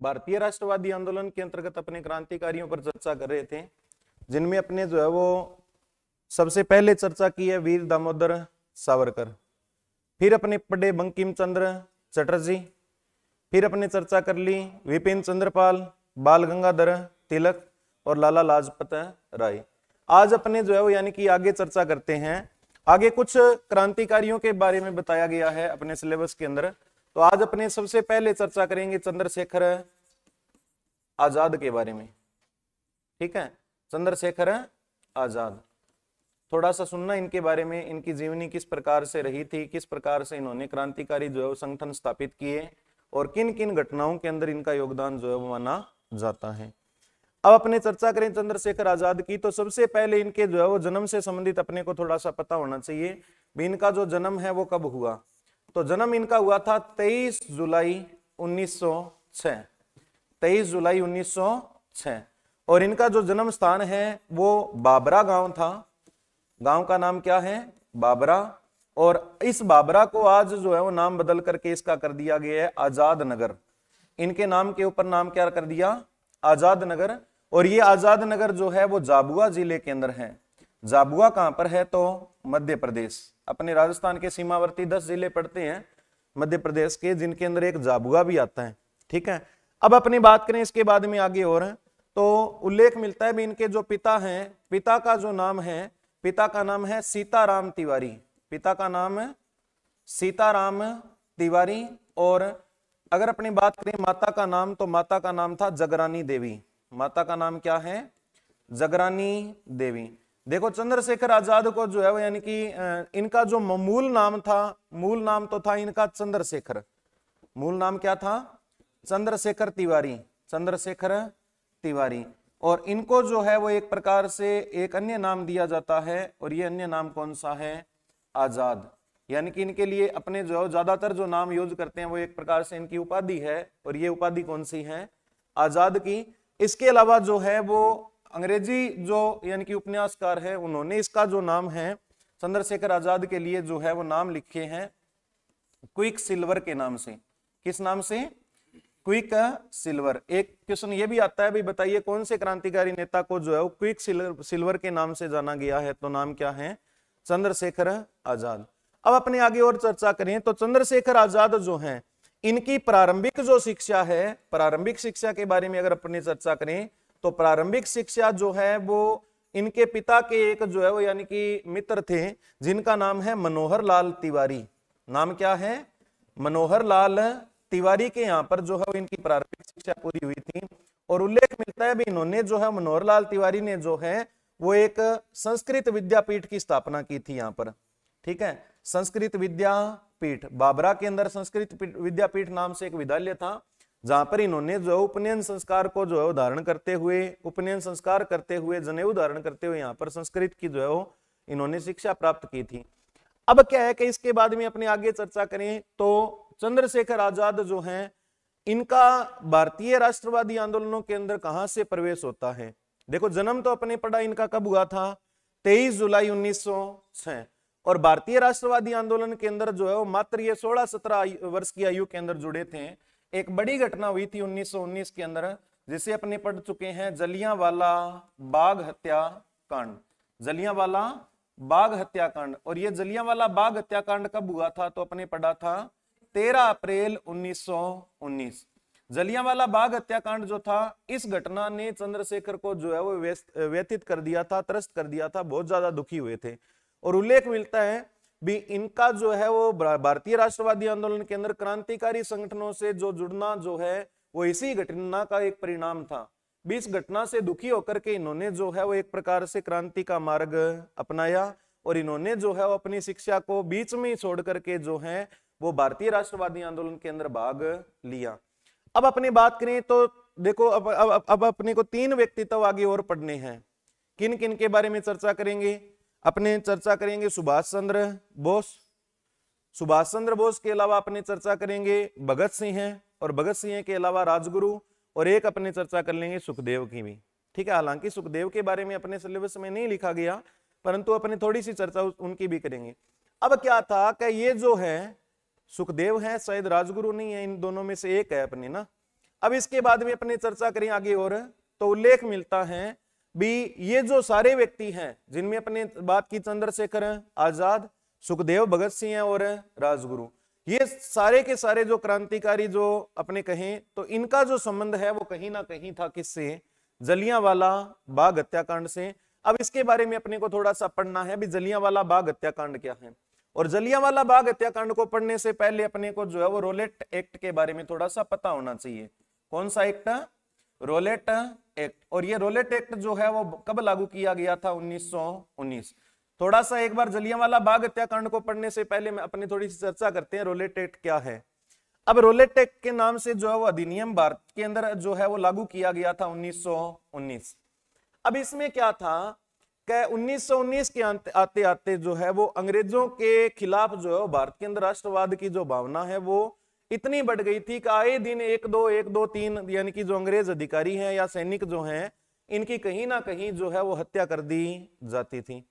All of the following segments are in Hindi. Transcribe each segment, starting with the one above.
भारतीय राष्ट्रवादी आंदोलन के अंतर्गत अपने क्रांतिकारियों पर चर्चा कर रहे थे, जिनमें अपने जो है वो सबसे पहले चर्चा की है वीर दामोदर सावरकर, फिर अपने पढ़े बंकिम चंद्र चटर्जी, फिर अपने चर्चा कर ली विपिन चंद्रपाल, बाल गंगाधर तिलक और लाला लाजपत राय। आज अपने जो है वो यानी कि आगे चर्चा करते हैं। आगे कुछ क्रांतिकारियों के बारे में बताया गया है अपने सिलेबस के अंदर, तो आज अपने सबसे पहले चर्चा करेंगे चंद्रशेखर आजाद के बारे में। ठीक है, चंद्रशेखर आजाद, थोड़ा सा सुनना इनके बारे में, इनकी जीवनी किस प्रकार से रही थी, किस प्रकार से इन्होंने क्रांतिकारी जो है वो संगठन स्थापित किए और किन किन घटनाओं के अंदर इनका योगदान जो है वो माना जाता है। अब अपने चर्चा करें चंद्रशेखर आजाद की, तो सबसे पहले इनके जो है वो जन्म से संबंधित अपने को थोड़ा सा पता होना चाहिए भी इनका जो जन्म है वो कब हुआ। तो जन्म इनका हुआ था 23 जुलाई 1906, 23 जुलाई 1906। और इनका जो जन्म स्थान है वो बाबरा गांव था। गांव का नाम क्या है? बाबरा। और इस बाबरा को आज जो है वो नाम बदल करके इसका कर दिया गया है आजाद नगर। इनके नाम के ऊपर नाम क्या कर दिया? आजाद नगर। और ये आजाद नगर जो है वो झाबुआ जिले के अंदर है। झाबुआ कहां पर है? तो मध्य प्रदेश। अपने राजस्थान के सीमावर्ती 10 जिले पड़ते हैं मध्य प्रदेश के, जिनके अंदर एक झाबुआ भी आता है। ठीक है, अब अपनी बात करें इसके बाद में आगे और तो उल्लेख मिलता है भी इनके जो पिता हैं, पिता का जो नाम है, पिता का नाम है सीताराम तिवारी। पिता का नाम है सीताराम तिवारी। और अगर अपनी बात करें माता का नाम, तो माता का नाम था जगरानी देवी। माता का नाम क्या है? जगरानी देवी। देखो चंद्रशेखर आजाद को जो है वो यानी कि इनका जो मूल नाम था, मूल नाम तो था इनका चंद्रशेखर। मूल नाम क्या था? चंद्रशेखर तिवारी। चंद्रशेखर तिवारी। और इनको जो है वो एक प्रकार से एक अन्य नाम दिया जाता है, और ये अन्य नाम कौन सा है? आजाद। यानी कि इनके लिए अपने जो ज्यादातर जो नाम यूज करते हैं वो एक प्रकार से इनकी उपाधि है, और ये उपाधि कौन सी है? आजाद की। इसके अलावा जो है वो अंग्रेजी जो यानी कि उपन्यासकार है, उन्होंने इसका जो नाम है चंद्रशेखर आजाद के लिए जो है वो नाम लिखे हैं क्विक सिल्वर के नाम से। किस नाम से? Quick silver. एक क्वेश्चन ये भी आता है भाई बताइए कौन से क्रांतिकारी नेता को जो है वो क्विक सिल्वर के नाम से जाना गया है? तो नाम क्या है? चंद्रशेखर आजाद। अब अपने आगे और चर्चा करें तो चंद्रशेखर आजाद जो हैं, इनकी प्रारंभिक जो शिक्षा है, प्रारंभिक शिक्षा के बारे में अगर अपनी चर्चा करें तो प्रारंभिक शिक्षा जो है वो इनके पिता के एक जो है वो यानी कि मित्र थे, जिनका नाम है मनोहर लाल तिवारी। नाम क्या है? मनोहर लाल तिवारी के यहाँ पर जो है वो इनकी प्रारंभिक शिक्षा पूरी हुई थी। और उल्लेख मिलता है भी इन्होंने जो है मनोहर लाल तिवारी ने जो है वो एक संस्कृत विद्यापीठ की स्थापना की थी यहाँ पर। ठीक है, संस्कृत विद्यापीठ बाबरा के अंदर संस्कृत विद्यापीठ नाम से एक विद्यालय था, जहां पर इन्होंने जो उपनयन संस्कार को जो है धारण करते हुए, उपनयन संस्कार करते हुए, जनेऊ धारण करते हुए यहाँ पर संस्कृत की जो है वो इन्होंने शिक्षा प्राप्त की थी। अब क्या है कि इसके बाद में अपने आगे चर्चा करें तो चंद्रशेखर आजाद जो हैं, इनका भारतीय राष्ट्रवादी आंदोलनों के अंदर कहां से प्रवेश होता है? देखो जन्म तो अपने पढ़ा इनका कब हुआ था? 23 जुलाई 1906। और भारतीय राष्ट्रवादी आंदोलन के अंदर जो है वो मात्र ये 16-17 वर्ष की आयु के अंदर जुड़े थे। एक बड़ी घटना हुई थी 1919 के अंदर, जिसे अपने पढ़ चुके हैं, जलियांवाला बाग हत्याकांड। जलियांवाला बाग हत्याकांड। और ये जलियांवाला बाग हत्याकांड कब हुआ था? तो अपने पढ़ा था 13 अप्रैल 1919। जलियांवाला बाग हत्याकांड जो था, इस घटना ने चंद्रशेखर को जो है वो व्यथित कर दिया था, त्रस्त कर दिया था, बहुत ज्यादा दुखी हुए थे। और उल्लेख मिलता है भी इनका जो है वो भारतीय राष्ट्रवादी आंदोलन के अंदर क्रांतिकारी संगठनों से जो जुड़ना जो है वो इसी घटना का एक परिणाम था। इस घटना से दुखी होकर के इन्होंने जो है वो एक प्रकार से क्रांति का मार्ग अपनाया, और इन्होंने जो है वो अपनी शिक्षा को बीच में ही छोड़ करके जो है वो भारतीय राष्ट्रवादी आंदोलन के अंदर भाग लिया। अब अपनी बात करें तो देखो अब अपने को 3 व्यक्तित्व आगे और पढ़ने हैं। किन किन के बारे में चर्चा करेंगे? अपने चर्चा करेंगे सुभाष चंद्र बोस। सुभाष चंद्र बोस के अलावा अपने चर्चा करेंगे भगत सिंह हैं, और भगत सिंह के अलावा राजगुरु, और एक अपने चर्चा कर लेंगे सुखदेव की भी। ठीक है, हालांकि सुखदेव के बारे में अपने सिलेबस में नहीं लिखा गया, परंतु अपने थोड़ी सी चर्चा उनकी भी करेंगे। अब क्या था कि ये जो है सुखदेव है, शायद राजगुरु नहीं है, इन दोनों में से एक है अपने ना। अब इसके बाद में अपनी चर्चा करें आगे और, तो उल्लेख मिलता है भी ये जो सारे व्यक्ति हैं जिनमें अपने बात की चंद्रशेखर आजाद, सुखदेव, भगत सिंह और राजगुरु, ये सारे के सारे जो क्रांतिकारी जो अपने कहें तो इनका जो संबंध है वो कहीं ना कहीं था किससे, जलियांवाला बाग हत्याकांड से। अब इसके बारे में अपने को थोड़ा सा पढ़ना है भी जलियांवाला बाग हत्याकांड क्या है। और जलियांवाला बाग हत्याकांड को पढ़ने से पहले अपने को जो है वो रोलेट एक्ट के बारे में थोड़ा सा पता होना चाहिए। कौन सा एक्ट? Roulette act. और ये रोलेट एक्ट जो है वो कब लागू किया गया था? 1919। थोड़ा सा एक बार जलियांवाला बाग हत्याकांड को पढ़ने से पहले मैं अपनी थोड़ी सी चर्चा करते हैं रोलेट एक्ट क्या है। अब रोलेट एक्ट के नाम से जो है वो अधिनियम भारत के अंदर जो है वो लागू किया गया था 1919। अब इसमें क्या था कि 1919 के आते आते जो है वो अंग्रेजों के खिलाफ जो है भारत के अंदर राष्ट्रवाद की जो भावना है वो इतनी बढ़ गई थी कि आए दिन एक दो तीन यानी कि जो अंग्रेज अधिकारी हैं या सैनिक जो हैं इनकी कहीं ना कहीं जो है वो हत्या कर दी जाती थी।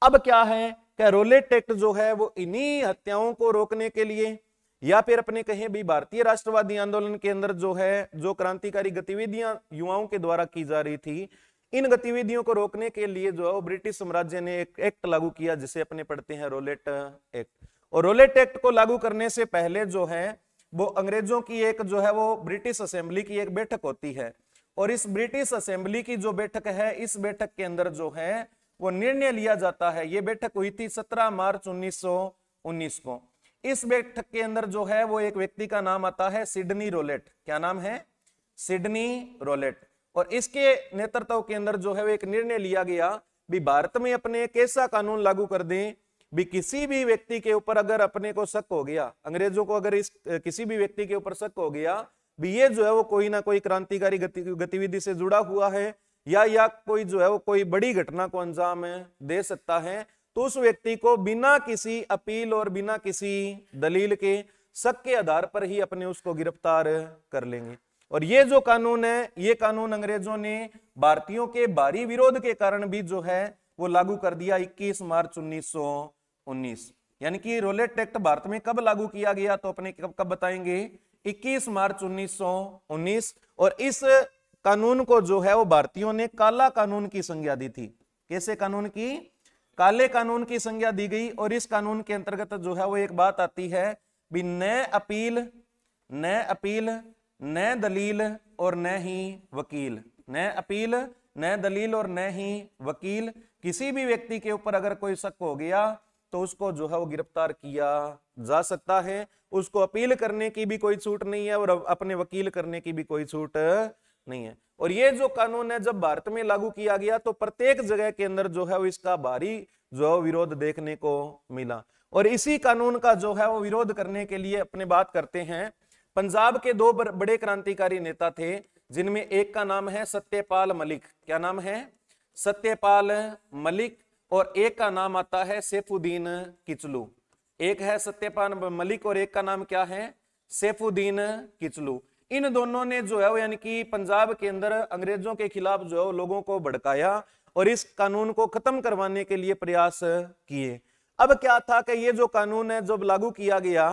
अब क्या है कि रोलेट एक्ट जो है वो इन्हीं हत्याओं को रोकने के लिए या फिर अपने कहें भी भारतीय राष्ट्रवादी आंदोलन के अंदर जो है जो क्रांतिकारी गतिविधियां युवाओं के द्वारा की जा रही थी, इन गतिविधियों को रोकने के लिए जो है ब्रिटिश साम्राज्य ने एक एक्ट लागू किया जिसे अपने पढ़ते हैं रोलेट एक्ट। और रोलेट एक्ट को लागू करने से पहले जो है वो अंग्रेजों की एक जो है वो ब्रिटिश असेंबली की एक बैठक होती है। और इस ब्रिटिश असेंबली की जो बैठक है इस बैठक के अंदर जो है वो निर्णय लिया जाता है। ये बैठक हुई थी 17 मार्च 1919 को। इस बैठक के अंदर जो है वो एक व्यक्ति का नाम आता है सिडनी रोलेट। क्या नाम है? Sydney Rowlatt. और इसके नेतृत्व के अंदर जो है वो एक निर्णय लिया गया भी भारत में अपने एक ऐसा कानून लागू कर दें भी किसी भी व्यक्ति के ऊपर अगर अपने को शक हो गया, अंग्रेजों को अगर इस किसी भी व्यक्ति के ऊपर शक हो गया भी ये जो है वो कोई ना कोई क्रांतिकारी गतिविधि से जुड़ा हुआ है या कोई जो है वो कोई बड़ी घटना को अंजाम दे सकता है, तो उस व्यक्ति को बिना किसी अपील और बिना किसी दलील के शक के आधार पर ही अपने उसको गिरफ्तार कर लेंगे। और ये जो कानून है ये कानून अंग्रेजों ने भारतीयों के भारी विरोध के कारण भी जो है वो लागू कर दिया 21 मार्च 1919। यानी कि रोलेट एक्ट भारत में कब लागू किया गया तो अपने कब बताएंगे? 21 मार्च 1919। और इस कानून को जो है वो भारतीयों ने काला कानून की संज्ञा दी थी। कैसे कानून की? काले कानून की संज्ञा दी गई। और इस कानून के अंतर्गत जो है वो एक बात आती है भी न अपील न दलील और न ही वकील। न अपील न दलील और न ही वकील। किसी भी व्यक्ति के ऊपर अगर कोई शक हो गया तो उसको जो है वो गिरफ्तार किया जा सकता है। उसको अपील करने की भी कोई छूट नहीं है और अपने वकील करने की भी कोई छूट नहीं है। और ये जो कानून है जब भारत में लागू किया गया तो प्रत्येक जगह के अंदर जो है वो इसका भारी जो है विरोध देखने को मिला। और इसी कानून का जो है वो विरोध करने के लिए अपने बात करते हैं पंजाब के दो बड़े क्रांतिकारी नेता थे जिनमें एक का नाम है सत्यपाल मलिक। क्या नाम है? सत्यपाल मलिक। और एक का नाम आता है सैफुद्दीन किचलू। एक है सत्यपाल मलिक और एक का नाम क्या है? सैफुद्दीन किचलू। इन दोनों ने जो है यानी कि पंजाब के अंदर अंग्रेजों के खिलाफ जो है लोगों को भड़काया और इस कानून को खत्म करवाने के लिए प्रयास किए। अब क्या था कि ये जो कानून है जब लागू किया गया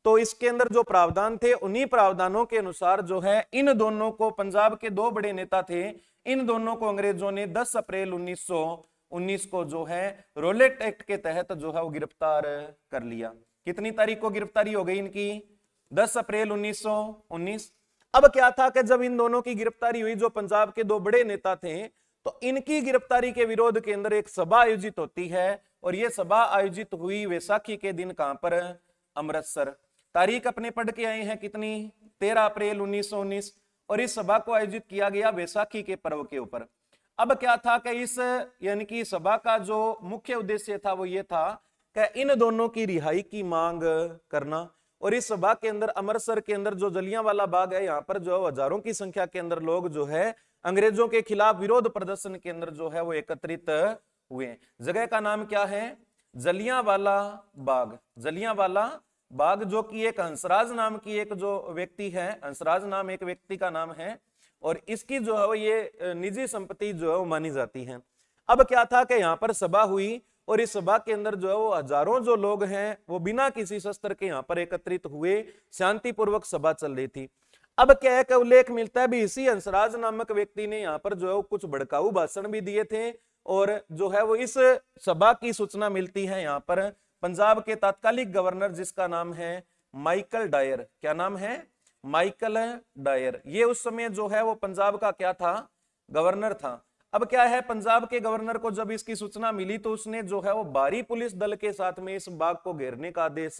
तो इसके अंदर जो प्रावधान थे उन्हीं प्रावधानों के अनुसार जो है इन दोनों को, पंजाब के दो बड़े नेता थे, इन दोनों को अंग्रेजों ने 10 अप्रैल 1919 को जो है रोलेट एक्ट के तहत जो है वो गिरफ्तार कर लिया। कितनी तारीख को गिरफ्तारी हो गई इनकी? 10 अप्रैल 1919। अब क्या था कि जब इन दोनों की गिरफ्तारी हुई, जो पंजाब के दो बड़े नेता थे, तो इनकी गिरफ्तारी के विरोध के अंदर एक सभा आयोजित होती है। और यह सभा आयोजित हुई वैसाखी के दिन कहां पर? अमृतसर। तारीख अपने पढ़ के आए हैं कितनी? 13 अप्रैल 1919। और इस सभा को आयोजित किया गया वैसाखी के पर्व के ऊपर। अब क्या था कि इस यानी कि सभा का जो मुख्य उद्देश्य था वो ये था कि इन दोनों की रिहाई की मांग करना। और इस सभा के अंदर अमृतसर के अंदर जो जलियांवाला बाग है यहाँ पर जो हजारों की संख्या के अंदर लोग जो है अंग्रेजों के खिलाफ विरोध प्रदर्शन के अंदर जो है वो एकत्रित हुए। जगह का नाम क्या है? जलियांवाला बाग। जलियांवाला बाग जो कि एक हंसराज नाम की एक जो व्यक्ति है, हंसराज नाम एक व्यक्ति का नाम है और इसकी जो है ये निजी संपत्ति जो है वो मानी जाती है। अब क्या था कि यहाँ पर सभा हुई और इस सभा के अंदर जो है वो हजारों जो लोग हैं वो बिना किसी शस्त्र के यहाँ पर एकत्रित हुए, शांतिपूर्वक सभा चल रही थी। अब क्या है का उल्लेख मिलता है भी इसी हंसराज नामक व्यक्ति ने यहाँ पर जो है कुछ भड़काऊ भाषण भी दिए थे, और जो है वो इस सभा की सूचना मिलती है यहाँ पर पंजाब के तात्कालिक गवर्नर जिसका नाम है माइकल डायर। क्या नाम है? Michael Dyer. ये उस समय जो है वो पंजाब का क्या था? गवर्नर था। अब क्या है, पंजाब के गवर्नर को जब इसकी सूचना मिली तो उसने जो है वो भारी पुलिस दल के साथ में इस बाग को घेरने का आदेश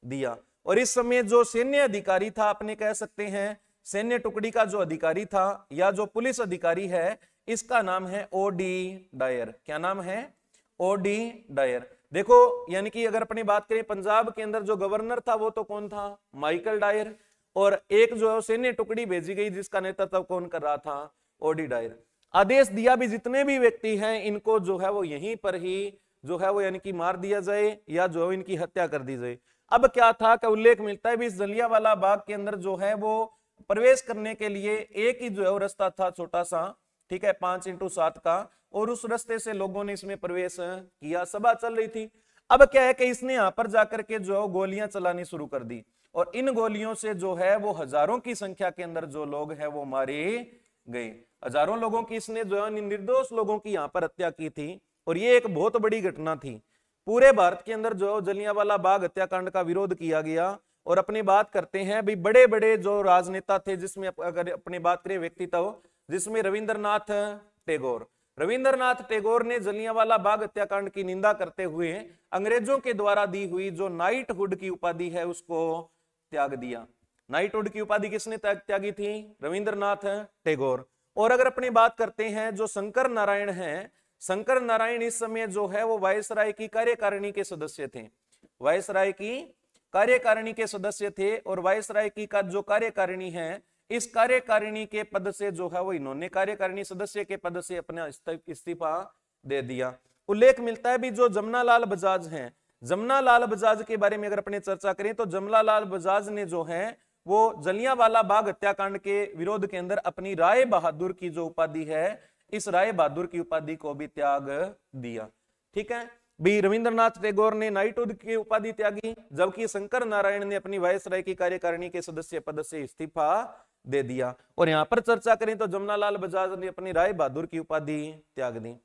दिया। और इस समय जो सैन्य अधिकारी था, अपने कह सकते हैं सैन्य टुकड़ी का जो अधिकारी था या जो पुलिस अधिकारी है, इसका नाम है ओडी डायर। क्या नाम है? O'Dwyer. देखो यानी कि अगर अपनी बात करें पंजाब के अंदर जो गवर्नर था वो तो कौन था? Michael Dyer. और एक जो है सैन्य टुकड़ी भेजी गई जिसका नेतृत्व कौन कर रहा था? OD Dyer. आदेश दिया भी जितने भी व्यक्ति हैं इनको जो है वो यहीं पर ही जो है वो यानी कि मार दिया जाए या जो है इनकी हत्या कर दी जाए। अब क्या था का उल्लेख मिलता है भी इस जलियांवाला बाग के अंदर जो है वो प्रवेश करने के लिए एक ही जो है वो रास्ता था, छोटा सा, ठीक है, 5x7 का, और उस रास्ते से लोगों ने इसमें प्रवेश किया। सभा चल रही थी। अब क्या है कि इसने यहाँ पर जाकर के जो है गोलियां चलानी शुरू कर दी, और इन गोलियों से जो है वो हजारों की संख्या के अंदर जो लोग हैं वो मारे गए। हजारों लोगों की इसने जो है निर्दोष लोगों की यहाँ पर हत्या की थी, और ये एक बहुत बड़ी घटना थी। पूरे भारत के अंदर जो जलियांवाला बाग हत्याकांड का विरोध किया गया। और अपनी बात करते हैं भी बड़े बड़े जो राजनेता थे, जिसमें अगर अपनी बात करें व्यक्तित्व, जिसमें रविंद्रनाथ टैगोर ने जलियांवाला बाग हत्याकांड की निंदा करते हुए अंग्रेजों के द्वारा दी हुई जो नाइटहुड की उपाधि है उसको त्याग दिया। नाइटहुड की उपाधि किसने त्यागी थी? रविंद्रनाथ टैगोर। और अगर अपनी बात करते हैं जो शंकर नारायण हैं, शंकर नारायण इस समय जो है वो वायसराय की कार्यकारिणी के सदस्य थे। वायसराय की कार्यकारिणी के सदस्य थे, और वायसराय की का जो कार्यकारिणी है, इस कार्यकारिणी के पद से जो है वो इन्होंने कार्यकारिणी सदस्य के पद से अपना इस्तीफा दे दिया। उल्लेख मिलता है भी जो जमनालाल बजाज हैं, जमनालाल बजाज के बारे में अगर अपने चर्चा करें तो जमनालाल बजाज ने जो है वो जलियांवाला बाग हत्याकांड के विरोध के अंदर अपनी राय बहादुर की जो उपाधि है, इस राय बहादुर की उपाधि को भी त्याग दिया। ठीक है, भी रविंद्रनाथ टैगोर ने नाइटहुड की उपाधि त्यागी, जबकि शंकर नारायण ने अपनी वायसराय की कार्यकारिणी के सदस्य पद से इस्तीफा दे दिया। और यहां पर चर्चा करें तो जमनालाल बजाज ने अपनी राय बहादुर की उपाधि त्याग दी।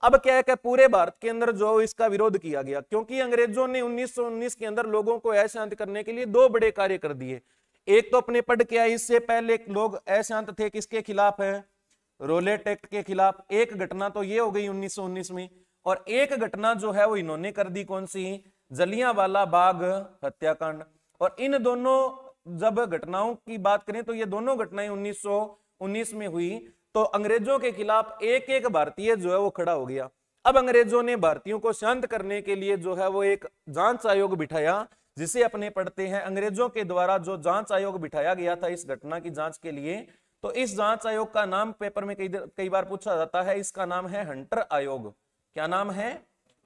अब क्या है कि पूरे भारत के अंदर जो इसका विरोध किया गया, क्योंकि अंग्रेजों ने 1919 के अंदर लोगों को अशांत करने के लिए दो बड़े कार्य कर दिए। एक तो अपने पढ़ के आए, इससे पहले लोग अशांत थे किसके खिलाफ है? रोलेट एक्ट के खिलाफ। एक घटना तो ये हो गई 1919 में, और एक घटना जो है वो इन्होंने कर दी, कौन सी? जलियांवाला बाग हत्याकांड। और इन दोनों जब घटनाओं की बात करें तो ये दोनों घटनाएं 1919 में हुई, तो अंग्रेजों के खिलाफ एक एक भारतीय जो है वो खड़ा हो गया। अब अंग्रेजों ने भारतीयों को शांत करने के लिए जो है वो एक जांच आयोग बिठाया, जिसे अपने पढ़ते हैं अंग्रेजों के द्वारा जो जांच आयोग बिठाया गया था इस घटना की जांच के लिए। तो इस जांच आयोग का नाम पेपर में कई बार पूछा जाता है, इसका नाम है हंटर आयोग। क्या नाम है?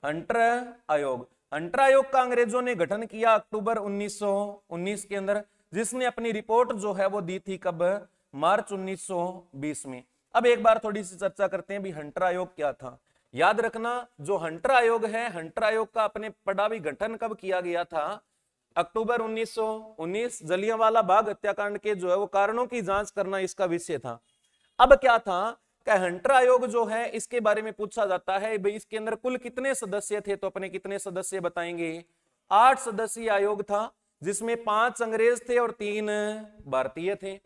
हंटर आयोग। हंटर आयोग का अंग्रेजों ने गठन किया अक्टूबर 1919 के अंदर, जिसने अपनी रिपोर्ट जो है वो दी थी कब? मार्च 1920 में। अब एक बार थोड़ी सी चर्चा करते हैं भी हंटर आयोग क्या था। याद रखना जो हंटर आयोग है, हंटर आयोग का अपने पढ़ा भी गठन कब किया गया था? अक्टूबर 1919। जलियांवाला बाग हत्याकांड के जो है वो कारणों की जांच करना इसका विषय था। अब क्या था कि हंटर आयोग जो है इसके बारे में पूछा जाता है भाई इसके अंदर कुल कितने सदस्य थे, तो अपने कितने सदस्य बताएंगे? 8 सदस्यीय आयोग था, जिसमें 5 अंग्रेज थे और 3 भारतीय थे।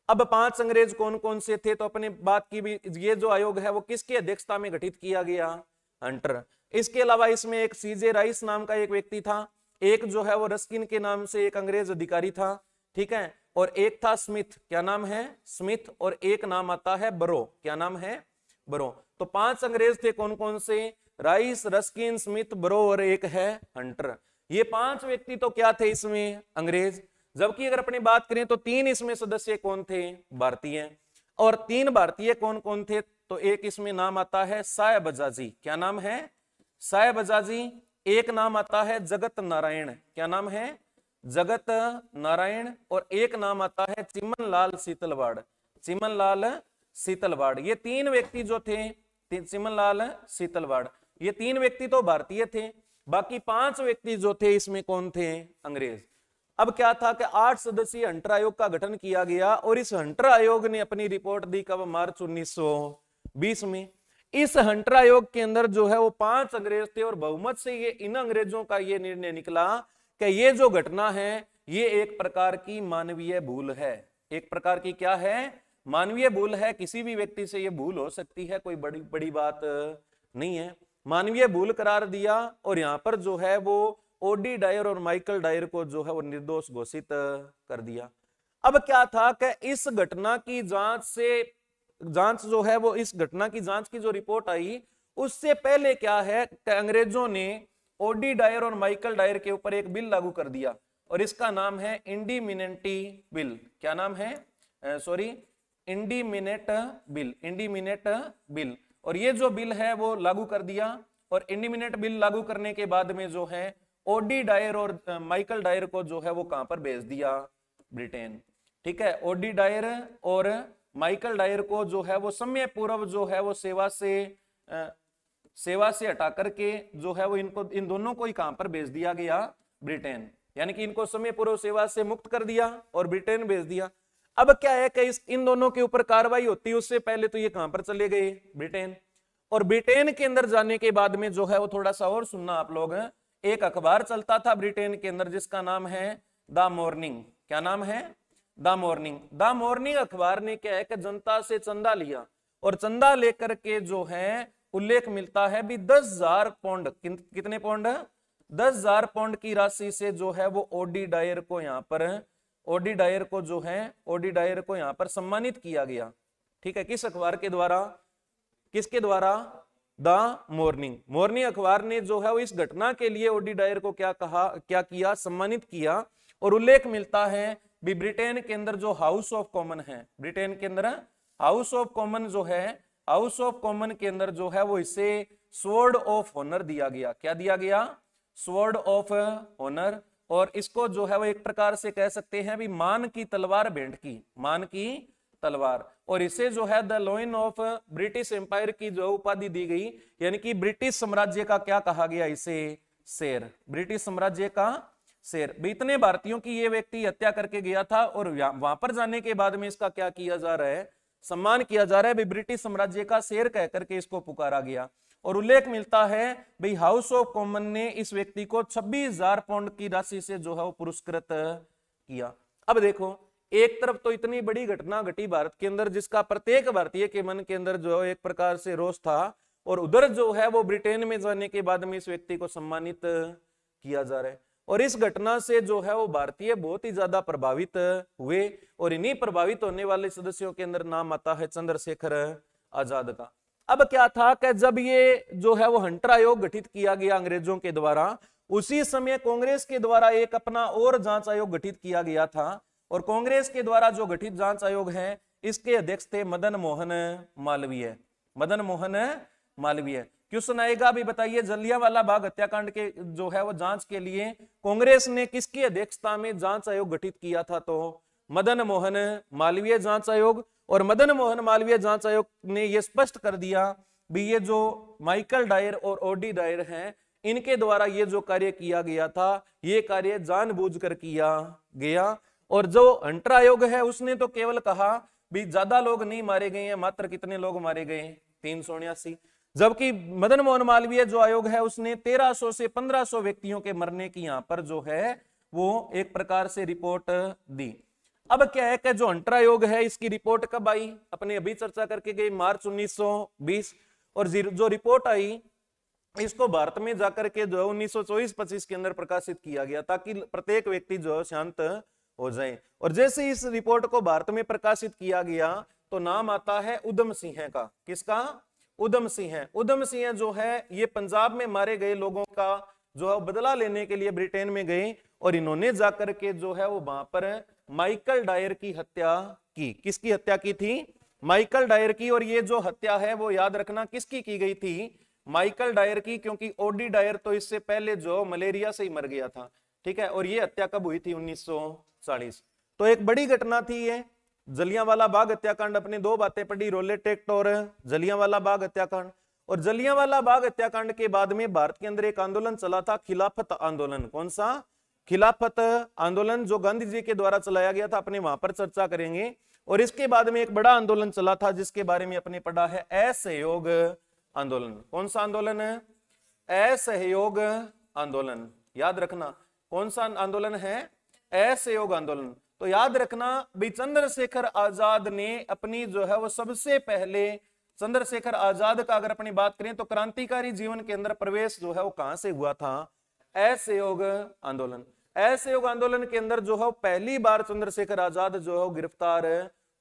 अब 5 अंग्रेज कौन कौन से थे, तो अपने बात की भी, ये जो आयोग है वो किसकी अध्यक्षता में गठित किया गया? हंटर। इसके अलावा इसमें एक सीजे राइस नाम का एक व्यक्ति था, एक जो है वो रस्किन के नाम से एक अंग्रेज अधिकारी था, ठीक है, और एक था स्मिथ। क्या नाम है? स्मिथ। और एक नाम आता है बरो। क्या नाम है? बरो। तो 5 अंग्रेज थे, कौन कौन से? राइस, रस्किन, स्मिथ, बरो और एक है हंटर। ये 5 व्यक्ति तो क्या थे इसमें? अंग्रेज। जबकि अगर अपनी बात करें तो 3 इसमें सदस्य कौन थे? भारतीय। और 3 भारतीय कौन कौन थे? तो एक इसमें नाम आता है साय बजाजी। क्या नाम है? साय बजाजी। एक नाम आता है जगत नारायण। क्या नाम है? जगत नारायण। और एक नाम आता है चिमनलाल शीतलवाड़। चिमनलाल शीतलवाड़। ये 3 व्यक्ति जो थे, चिमनलाल शीतलवाड़, ये 3 व्यक्ति तो भारतीय थे, बाकी 5 व्यक्ति जो थे इसमें कौन थे? अंग्रेज। अब क्या था कि 8 सदस्यीय हंटर आयोग का गठन किया गया और इस हंटर आयोग ने अपनी रिपोर्ट दी कब? मार्च 1920 में। इस हंटर आयोग के अंदर जो है वो 5 अंग्रेज थे और बहुमत से ये इन अंग्रेजों का ये निर्णय निकला कि ये जो घटना है ये एक प्रकार की मानवीय भूल है। एक प्रकार की क्या है? मानवीय भूल है। किसी भी व्यक्ति से ये भूल हो सकती है, कोई बड़ी बड़ी बात नहीं है। मानवीय भूल करार दिया और यहां पर जो है वो ओडी डायर और माइकल डायर को जो है वो निर्दोष घोषित कर दिया। अब क्या था कि इस घटना की जांच जो है वो इस घटना की जांच की जो रिपोर्ट आई उससे पहले क्या है कि अंग्रेजों ने ओडी डायर और माइकल डायर के ऊपर एक बिल लागू कर दिया और इसका नाम है इंडिमिनेंटी बिल। क्या नाम है? इंडिमिनेट बिल। और ये जो बिल है वो लागू कर दिया और इंडिमिनेट बिल लागू करने के बाद में जो है ओडी डायर और माइकल डायर को जो है वो कहां पर भेज दिया? ब्रिटेन। ठीक है, ओडी डायर और माइकल डायर को जो है वो समय पूर्व जो है वो सेवा से हटा करके जो है वो इन दोनों को ही कहां पर भेज दिया गया? ब्रिटेन। यानी कि इनको समय पूर्व सेवा से मुक्त कर दिया और ब्रिटेन भेज दिया। अब क्या है कि इन दोनों के ऊपर कार्रवाई होती है उससे पहले तो ये कहां पर चले गए? ब्रिटेन। और ब्रिटेन के अंदर जाने के बाद में जो है वो थोड़ा सा और सुनना आप लोग, एक अखबार चलता था ब्रिटेन के अंदर जिसका नाम है द मॉर्निंग। क्या नाम है? The morning. द मॉर्निंग अखबार ने क्या है कि जनता से चंदा लिया और चंदा लेकर के जो है उल्लेख मिलता है भी 10,000 पाउंड। कितने पाउंड? 10,000 पाउंड की राशि से जो है वो ओडी डायर को यहाँ पर सम्मानित किया गया। ठीक है, किस अखबार के द्वारा? किसके द्वारा? द मॉर्निंग अखबार ने जो है वो इस घटना के लिए ओडी डायर को क्या किया? सम्मानित किया। और उल्लेख मिलता है भी ब्रिटेन के अंदर जो हाउस ऑफ कॉमन है, ब्रिटेन के अंदर हाउस ऑफ कॉमन जो है, हाउस ऑफ कॉमन के अंदर जो है वो इसे स्वॉर्ड ऑफ ऑनर दिया गया। क्या दिया गया? Sword of honour. और इसको जो है वो एक प्रकार से कह सकते हैं भी मान की तलवार भेंट की, मान की तलवार। और इसे जो है the lion of British empire की जो उपाधि दी गई, यानी कि ब्रिटिश साम्राज्य का क्या कहा गया? इसे शेर, ब्रिटिश साम्राज्य का शेर। इतने भारतीयों की ये व्यक्ति हत्या करके गया था और वहां पर जाने के बाद में इसका क्या किया जा रहा है? सम्मान किया जा रहा है। ब्रिटिश साम्राज्य का शेर कह करके इसको पुकारा गया। और उल्लेख मिलता है भाई हाउस ऑफ कॉमन ने इस व्यक्ति को 26,000 पाउंड की राशि से जो है वो पुरस्कृत किया। अब देखो, एक तरफ तो इतनी बड़ी घटना घटी भारत के अंदर जिसका प्रत्येक भारतीय के मन के अंदर जो है एक प्रकार से रोष था, और उधर जो है वो ब्रिटेन में जाने के बाद में इस व्यक्ति को सम्मानित किया जा रहा है। और इस घटना से जो है वो भारतीय बहुत ही ज्यादा प्रभावित हुए और इन्हीं प्रभावित होने वाले सदस्यों के अंदर नाम आता है चंद्रशेखर आजाद का। अब क्या था कि जब ये जो है वो हंटर आयोग गठित किया गया अंग्रेजों के द्वारा, उसी समय कांग्रेस के द्वारा एक अपना और जांच आयोग गठित किया गया था। और कांग्रेस के द्वारा जो गठित जांच आयोग है इसके अध्यक्ष थे मदन मोहन मालवीय। मदन मोहन मालवीय क्वेश्चन आएगा भी, बताइए जलियांवाला बाग हत्याकांड के जो है वो जांच के लिए कांग्रेस ने किसकी अध्यक्षता में जांच आयोग गठित किया था? तो मदन मोहन मालवीय जांच आयोग। और मदन मोहन मालवीय जांच आयोग ने यह स्पष्ट कर दिया भी ये जो माइकल डायर और ओडी डायर हैं इनके द्वारा ये जो कार्य किया गया था ये कार्य जानबूझकर किया गया। और जो हंटर आयोग है उसने तो केवल कहा भी ज्यादा लोग नहीं मारे गए हैं, मात्र कितने लोग मारे गए? 379। जबकि मदन मोहन मालवीय जो आयोग है उसने 1300 से 1500 व्यक्तियों के मरने की यहां पर जो है वो एक प्रकार से रिपोर्ट दी। अब क्या है कि जो हंटर आयोग है इसकी रिपोर्ट कब आई? अपने अभी चर्चा करके गई मार्च 1920। और जो रिपोर्ट आई इसको भारत में जाकर के जो है 1924-25 के अंदर प्रकाशित किया गया ताकि प्रत्येक व्यक्ति जो है शांत हो जाए। और जैसे इस रिपोर्ट को भारत में प्रकाशित किया गया तो नाम आता है उधम सिंह का। किसका? उधम सिंह। उधम सिंह जो है ये पंजाब में मारे गए लोगों का जो है बदला लेने के लिए ब्रिटेन में गए और इन्होंने जाकर के जो है वो वहां पर माइकल डायर की हत्या की। किसकी हत्या की थी? माइकल डायर की। और ये जो हत्या है वो याद रखना किसकी की गई थी? माइकल डायर की, क्योंकि ओडी डायर तो इससे पहले जो मलेरिया से ही मर गया था। ठीक है, और ये हत्या कब हुई थी? 1940। तो एक बड़ी घटना थी ये जलियांवाला बाग हत्याकांड। अपने दो बातें पढ़ी, रोलेट एक्ट और जलियांवाला बाग हत्याकांड। और जलियांवाला बाग हत्याकांड के बाद में भारत के अंदर एक आंदोलन चला था, खिलाफत आंदोलन। कौन सा? खिलाफत आंदोलन जो गांधी जी के द्वारा चलाया गया था, अपने वहां पर चर्चा करेंगे। और इसके बाद में एक बड़ा आंदोलन चला था जिसके बारे में अपने पढ़ा है, असहयोग आंदोलन। कौन सा आंदोलन है? असहयोग आंदोलन। याद रखना कौन सा आंदोलन है? असहयोग आंदोलन। तो याद रखना भाई चंद्रशेखर आजाद ने अपनी जो है वो सबसे पहले, चंद्रशेखर आजाद का अगर अपनी बात करें तो क्रांतिकारी जीवन के अंदर प्रवेश जो है वो कहां से हुआ था? असहयोग आंदोलन। असहयोग आंदोलन के अंदर जो है पहली बार चंद्रशेखर आजाद जो है गिरफ्तार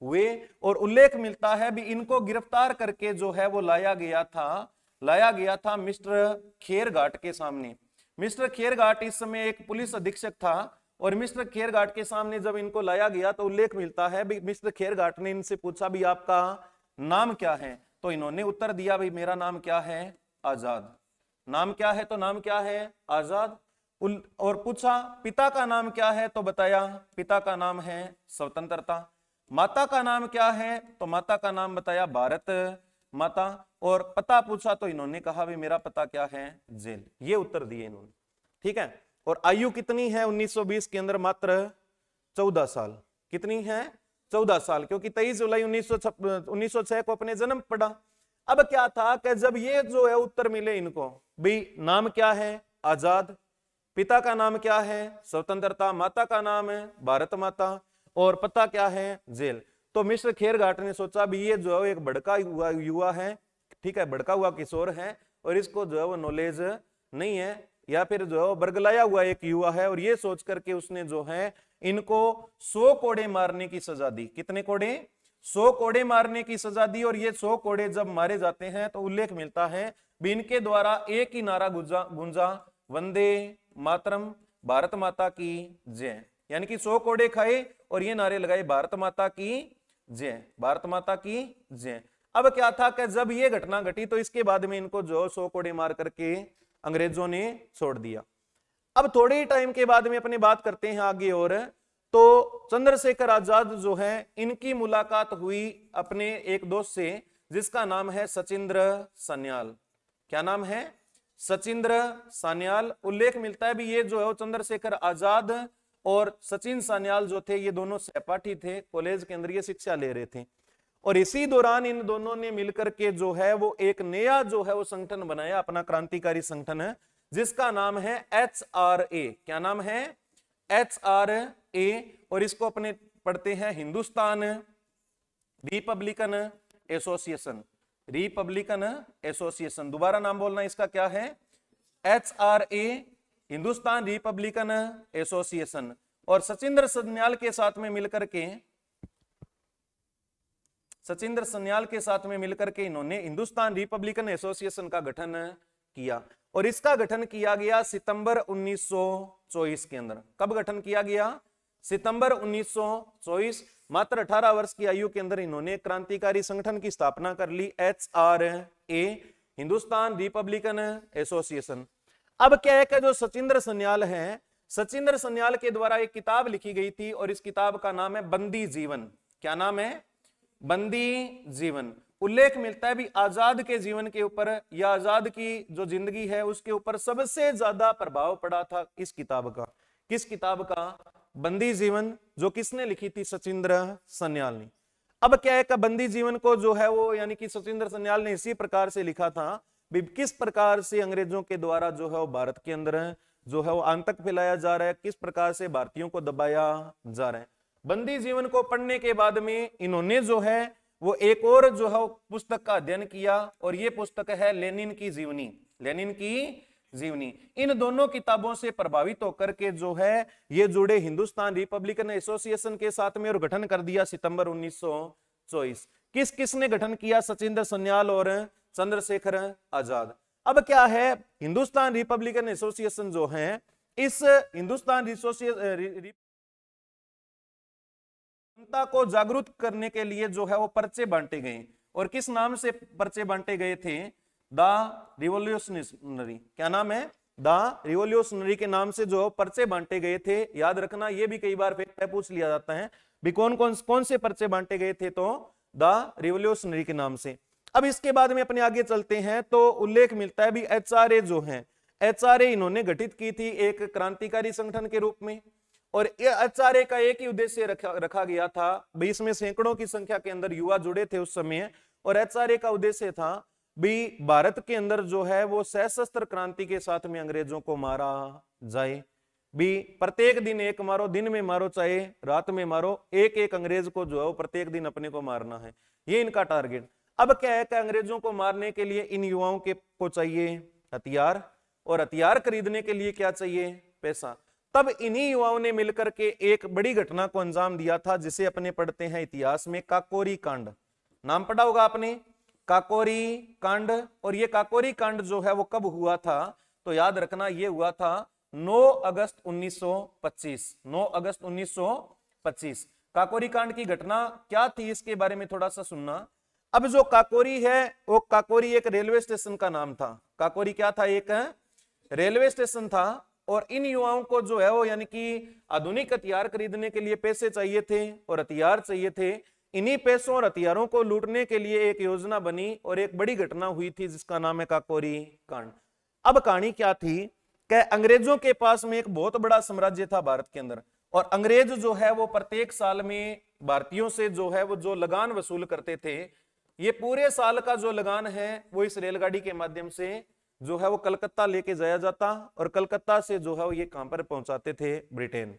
हुए। और उल्लेख मिलता है भी इनको गिरफ्तार करके जो है वो लाया गया था मिस्टर खेरघाट के सामने। मिस्टर खेरघाट इस समय एक पुलिस अधीक्षक था और मिस्टर खेरघाट के सामने जब इनको लाया गया तो उल्लेख मिलता है भी मिस्टर खेरघाट ने इनसे पूछा भी आपका नाम क्या है? तो इन्होंने उत्तर दिया भाई मेरा नाम क्या है? आजाद। नाम क्या है? तो नाम क्या है? आजाद। और पूछा पिता का नाम क्या है? तो बताया पिता का नाम है स्वतंत्रता। माता का नाम क्या है? तो माता का नाम बताया भारत माता। और पता पूछा तो इन्होंने कहा भी मेरा पता क्या है? जेल। ये उत्तर दिए इन्होंने, ठीक है। और आयु कितनी है 1920 के अंदर? मात्र 14 साल। कितनी है? 14 साल, क्योंकि 23 जुलाई 1906 को अपने जन्म पड़ा। अब क्या था कि जब ये जो है उत्तर मिले इनको, भाई नाम क्या है? आजाद। पिता का नाम क्या है? स्वतंत्रता। माता का नाम है भारत माता। और पता क्या है? जेल। तो मिस्टर खेरघाट ने सोचा भी ये जो है एक भड़का हुआ युवा है, ठीक है, भड़का हुआ किशोर है और इसको जो है वो नॉलेज नहीं है, या फिर जो है बरगलाया हुआ एक युवा है। और ये सोच करके उसने जो है इनको 100 कोड़े मारने की सजा दी। कितने कोड़े? 100 कोड़े मारने की सजा दी। और ये 100 कोड़े जब मारे जाते हैं तो उल्लेख मिलता है भी इनके द्वारा एक ही नारा गुंजा, वंदे मातरम, भारत माता की जय। यानी कि 100 कोड़े खाए और ये नारे लगाए, भारत माता की जय, भारत माता की जय। अब क्या था कि जब ये घटना घटी तो इसके बाद में इनको जो 100 कोड़े मार करके अंग्रेजों ने छोड़ दिया। अब थोड़े ही टाइम के बाद में अपनी बात करते हैं आगे। और तो चंद्रशेखर आजाद जो है इनकी मुलाकात हुई अपने एक दोस्त से जिसका नाम है सचिंद्र सान्याल। क्या नाम है? सचिंद्र सान्याल। उल्लेख मिलता है भी ये जो है चंद्रशेखर आजाद और सचिन सान्याल जो थे ये दोनों सहपाठी थे, कॉलेज के अंदर ये शिक्षा ले रहे थे। और इसी दौरान इन दोनों ने मिलकर के जो है वो एक नया जो है वो संगठन बनाया, अपना क्रांतिकारी संगठन है जिसका नाम है HRA। क्या नाम है? HRA। और इसको अपने पढ़ते हैं Hindustan Republican association. Republican association, दोबारा नाम बोलना इसका क्या है? HRA, Hindustan Republican association. और सचिंद्र सान्याल के साथ में मिलकर के इन्होंने हिंदुस्तान रिपब्लिकन एसोसिएशन का गठन किया। और इसका गठन किया गया सितंबर 1924 के अंदर। कब गठन किया गया? सितंबर 1924। मात्र 18 वर्ष की आयु के अंदर इन्होंने क्रांतिकारी संगठन की स्थापना कर ली, HRA, हिंदुस्तान रिपब्लिकन एसोसिएशन। अब क्या है कि जो सचिंद्र सान्याल है, सचिंद्र सान्याल के द्वारा एक किताब लिखी गई थी और इस किताब का नाम है बंदी जीवन। क्या नाम है? बंदी जीवन। उल्लेख मिलता है भी आजाद के जीवन के ऊपर या आजाद की जो जिंदगी है उसके ऊपर सबसे ज्यादा प्रभाव पड़ा था इस किताब का। किस किताब का? बंदी जीवन। जो किसने लिखी थी? सचिंद्र सान्याल ने। अब क्या है कि बंदी जीवन को जो है वो यानी कि सचिंद्र सान्याल ने इसी प्रकार से लिखा था भी किस प्रकार से अंग्रेजों के द्वारा जो है वो भारत के अंदर जो है वो आतंक फैलाया जा रहा है, किस प्रकार से भारतीयों को दबाया जा रहा है। बंदी जीवन को पढ़ने के बाद में इन्होंने जो है वो एक और जो है पुस्तक का अध्ययन किया और ये पुस्तक है लेनिन की जीवनी। लेनिन की जीवनी। इन दोनों किताबों से प्रभावित होकर के जो है ये जुड़े हिंदुस्तान रिपब्लिकन एसोसिएशन के साथ में और गठन कर दिया सितंबर 1924। किस किसने गठन किया? सचिंद्र सान्याल और चंद्रशेखर आजाद। अब क्या है, हिंदुस्तान रिपब्लिकन एसोसिएशन जो है इस हिंदुस्तान जनता को जागरूक करने के लिए जो है वो पर्चे बांटे गए। और किस नाम से पर्चे बांटे गए थे? The revolutionary. क्या नाम है? द रिवोल्यूशनरी के नाम से जो पर्चे बांटे गए थे। याद रखना ये भी कई बार पूछ लिया जाता है भी कौन से पर्चे बांटे गए थे, तो द रिवोल्यूशनरी के नाम से। अब इसके बाद में अपने आगे चलते हैं तो उल्लेख मिलता है भी HRA जो है, एचआरए इन्होंने गठित की थी एक क्रांतिकारी संगठन के रूप में, और एचआरए का एक ही उद्देश्य रखा गया था, भाई इसमें सैकड़ों की संख्या के अंदर युवा जुड़े थे उस समय, और एचआरए का उद्देश्य था भी भारत के अंदर जो है वो सशस्त्र क्रांति के साथ में अंग्रेजों को मारा जाए, भी प्रत्येक दिन एक मारो, दिन में मारो चाहे रात में मारो, एक एक अंग्रेज को जो है वो प्रत्येक दिन अपने को मारना है, ये इनका टारगेट। अब क्या है कि अंग्रेजों को मारने के लिए इन युवाओं के को चाहिए हथियार, और हथियार खरीदने के लिए क्या चाहिए, पैसा। तब इन्हीं युवाओं ने मिलकर के एक बड़ी घटना को अंजाम दिया था, जिसे अपने पढ़ते हैं इतिहास में काकोरी कांड। नाम पढ़ा होगा आपने, काकोरी कांड। और ये काकोरी कांड जो है वो कब हुआ था, तो याद रखना ये हुआ था 9 अगस्त 1925। 9 अगस्त 1925 काकोरी कांड की घटना क्या थी, इसके बारे में थोड़ा सा सुनना। अब जो काकोरी है वो काकोरी एक रेलवे स्टेशन का नाम था। काकोरी क्या था, एक रेलवे स्टेशन था। और इन युवाओं को जो है वो यानी कि आधुनिक हथियार खरीदने के लिए पैसे चाहिए थे और हथियार चाहिए थे। इन्हीं पैसों और हथियारों को लूटने के लिए एक योजना बनी और एक बड़ी घटना हुई थी जिसका नाम है काकोरी कांड। अब कहानी क्या थी कि अंग्रेजों के पास में एक बहुत बड़ा साम्राज्य था भारत के अंदर, और अंग्रेज जो है वो प्रत्येक साल में भारतीयों से जो है वो जो लगान वसूल करते थे, ये पूरे साल का जो लगान है वो इस रेलगाड़ी के माध्यम से जो है वो कलकत्ता लेके जाया जाता, और कलकत्ता से जो है वो ये कहां पर पहुंचाते थे, ब्रिटेन।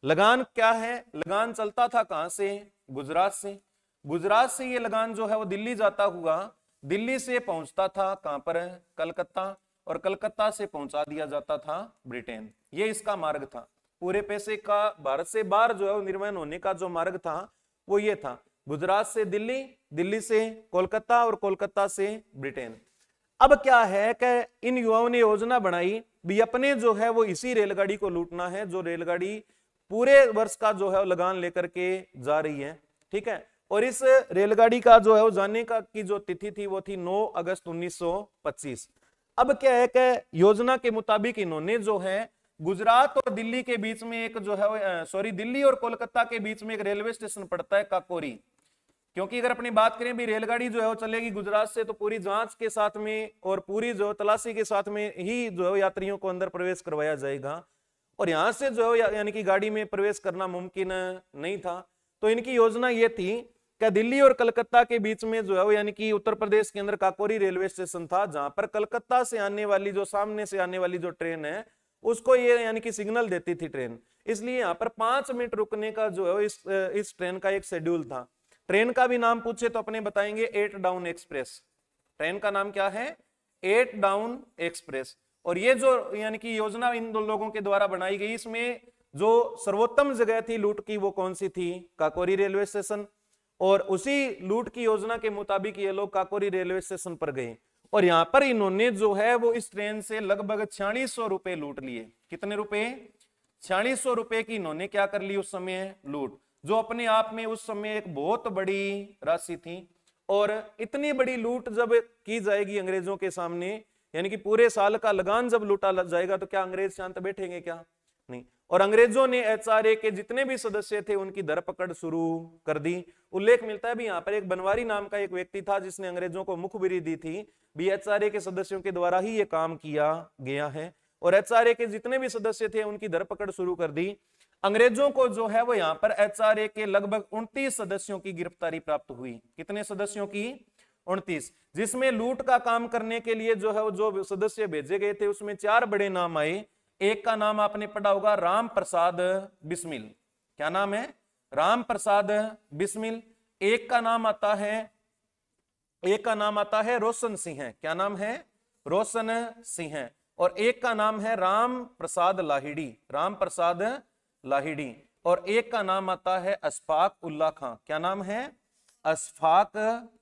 लगान क्या है, लगान चलता था कहां से, गुजरात से। गुजरात से ये लगान जो है वो दिल्ली जाता हुआ दिल्ली से पहुंचता था कहां पर, कलकत्ता, और कलकत्ता से पहुंचा दिया जाता था ब्रिटेन। ये इसका मार्ग था। पूरे पैसे का भारत से बाहर जो है वो निर्वहन होने का जो मार्ग था वो ये था, गुजरात से दिल्ली, दिल्ली से कोलकाता, और कोलकाता से ब्रिटेन। अब क्या है कि इन युवाओं ने योजना बनाई भी अपने जो है वो इसी रेलगाड़ी को लूटना है, जो रेलगाड़ी पूरे वर्ष का जो है वो लगान लेकर के जा रही है, ठीक है। और इस रेलगाड़ी का जो है वो जाने का की जो तिथि थी वो थी 9 अगस्त 1925। अब क्या है कि योजना के मुताबिक इन्होंने जो है गुजरात और दिल्ली के बीच में एक जो है दिल्ली और कोलकाता के बीच में एक रेलवे स्टेशन पड़ता है काकोरी। क्योंकि अगर अपनी बात करें भी रेलगाड़ी जो है वो चलेगी गुजरात से, तो पूरी जांच के साथ में और पूरी जो तलाशी के साथ में ही जो है यात्रियों को अंदर प्रवेश करवाया जाएगा, और यहां से जो है यानी कि गाड़ी में प्रवेश करना मुमकिन नहीं था। तो इनकी योजना ये थी कि दिल्ली और कलकत्ता के बीच में जो है यानी कि उत्तर प्रदेश के अंदर काकोरी रेलवे स्टेशन था, जहां पर कलकत्ता से आने वाली जो सामने से आने वाली जो ट्रेन है उसको ये यानी कि सिग्नल देती थी ट्रेन, इसलिए यहाँ पर 5 मिनट रुकने का जो है इस ट्रेन का एक शेड्यूल था। ट्रेन का भी नाम पूछे तो अपने बताएंगे 8 डाउन एक्सप्रेस। ट्रेन का नाम क्या है, 8 डाउन एक्सप्रेस। और ये जो यानी कि योजना इन दो लोगों के द्वारा बनाई गई, इसमें जो सर्वोत्तम जगह थी लूट की वो कौन सी थी, काकोरी रेलवे स्टेशन। और उसी लूट की योजना के मुताबिक ये लोग काकोरी रेलवे स्टेशन पर गए, और यहां पर इन्होंने जो है वो इस ट्रेन से लगभग 4600 रुपए लूट लिए। कितने रुपए, 4600 रुपए की इन्होंने क्या कर ली उस समय, लूट, जो अपने आप में उस समय एक बहुत बड़ी राशि थी। और इतनी बड़ी लूट जब की जाएगी अंग्रेजों के सामने, यानी कि पूरे साल का लगान जब लूटा जाएगा, तो क्या अंग्रेज शांत बैठेंगे, क्या नहीं। और अंग्रेजों ने एचआरए के जितने भी सदस्य थे उनकी धरपकड़ शुरू कर दी। उल्लेख मिलता है भी यहाँ पर एक बनवारी नाम का एक व्यक्ति था जिसने अंग्रेजों को मुखबिरी दी थी, भी एचआरए के सदस्यों के द्वारा ही ये काम किया गया है। और एचआरए के जितने भी सदस्य थे उनकी धरपकड़ शुरू कर दी। अंग्रेजों को जो है वो यहाँ पर एचआरए के लगभग 29 सदस्यों की गिरफ्तारी प्राप्त हुई। कितने सदस्यों की, 29, जिसमें लूट का काम करने के लिए जो है वो जो सदस्य भेजे गए थे उसमें 4 बड़े नाम आए। एक का नाम आपने पढ़ा होगा, राम प्रसाद बिस्मिल। क्या नाम है, राम प्रसाद बिस्मिल। एक का नाम आता है रोशन सिंह। क्या नाम है, रोशन सिंह। और एक का नाम है राम प्रसाद लाहिड़ी, राम प्रसाद लाहिड़ी। और एक का नाम आता है अशफाक उल्ला खां। क्या नाम है, अशफाक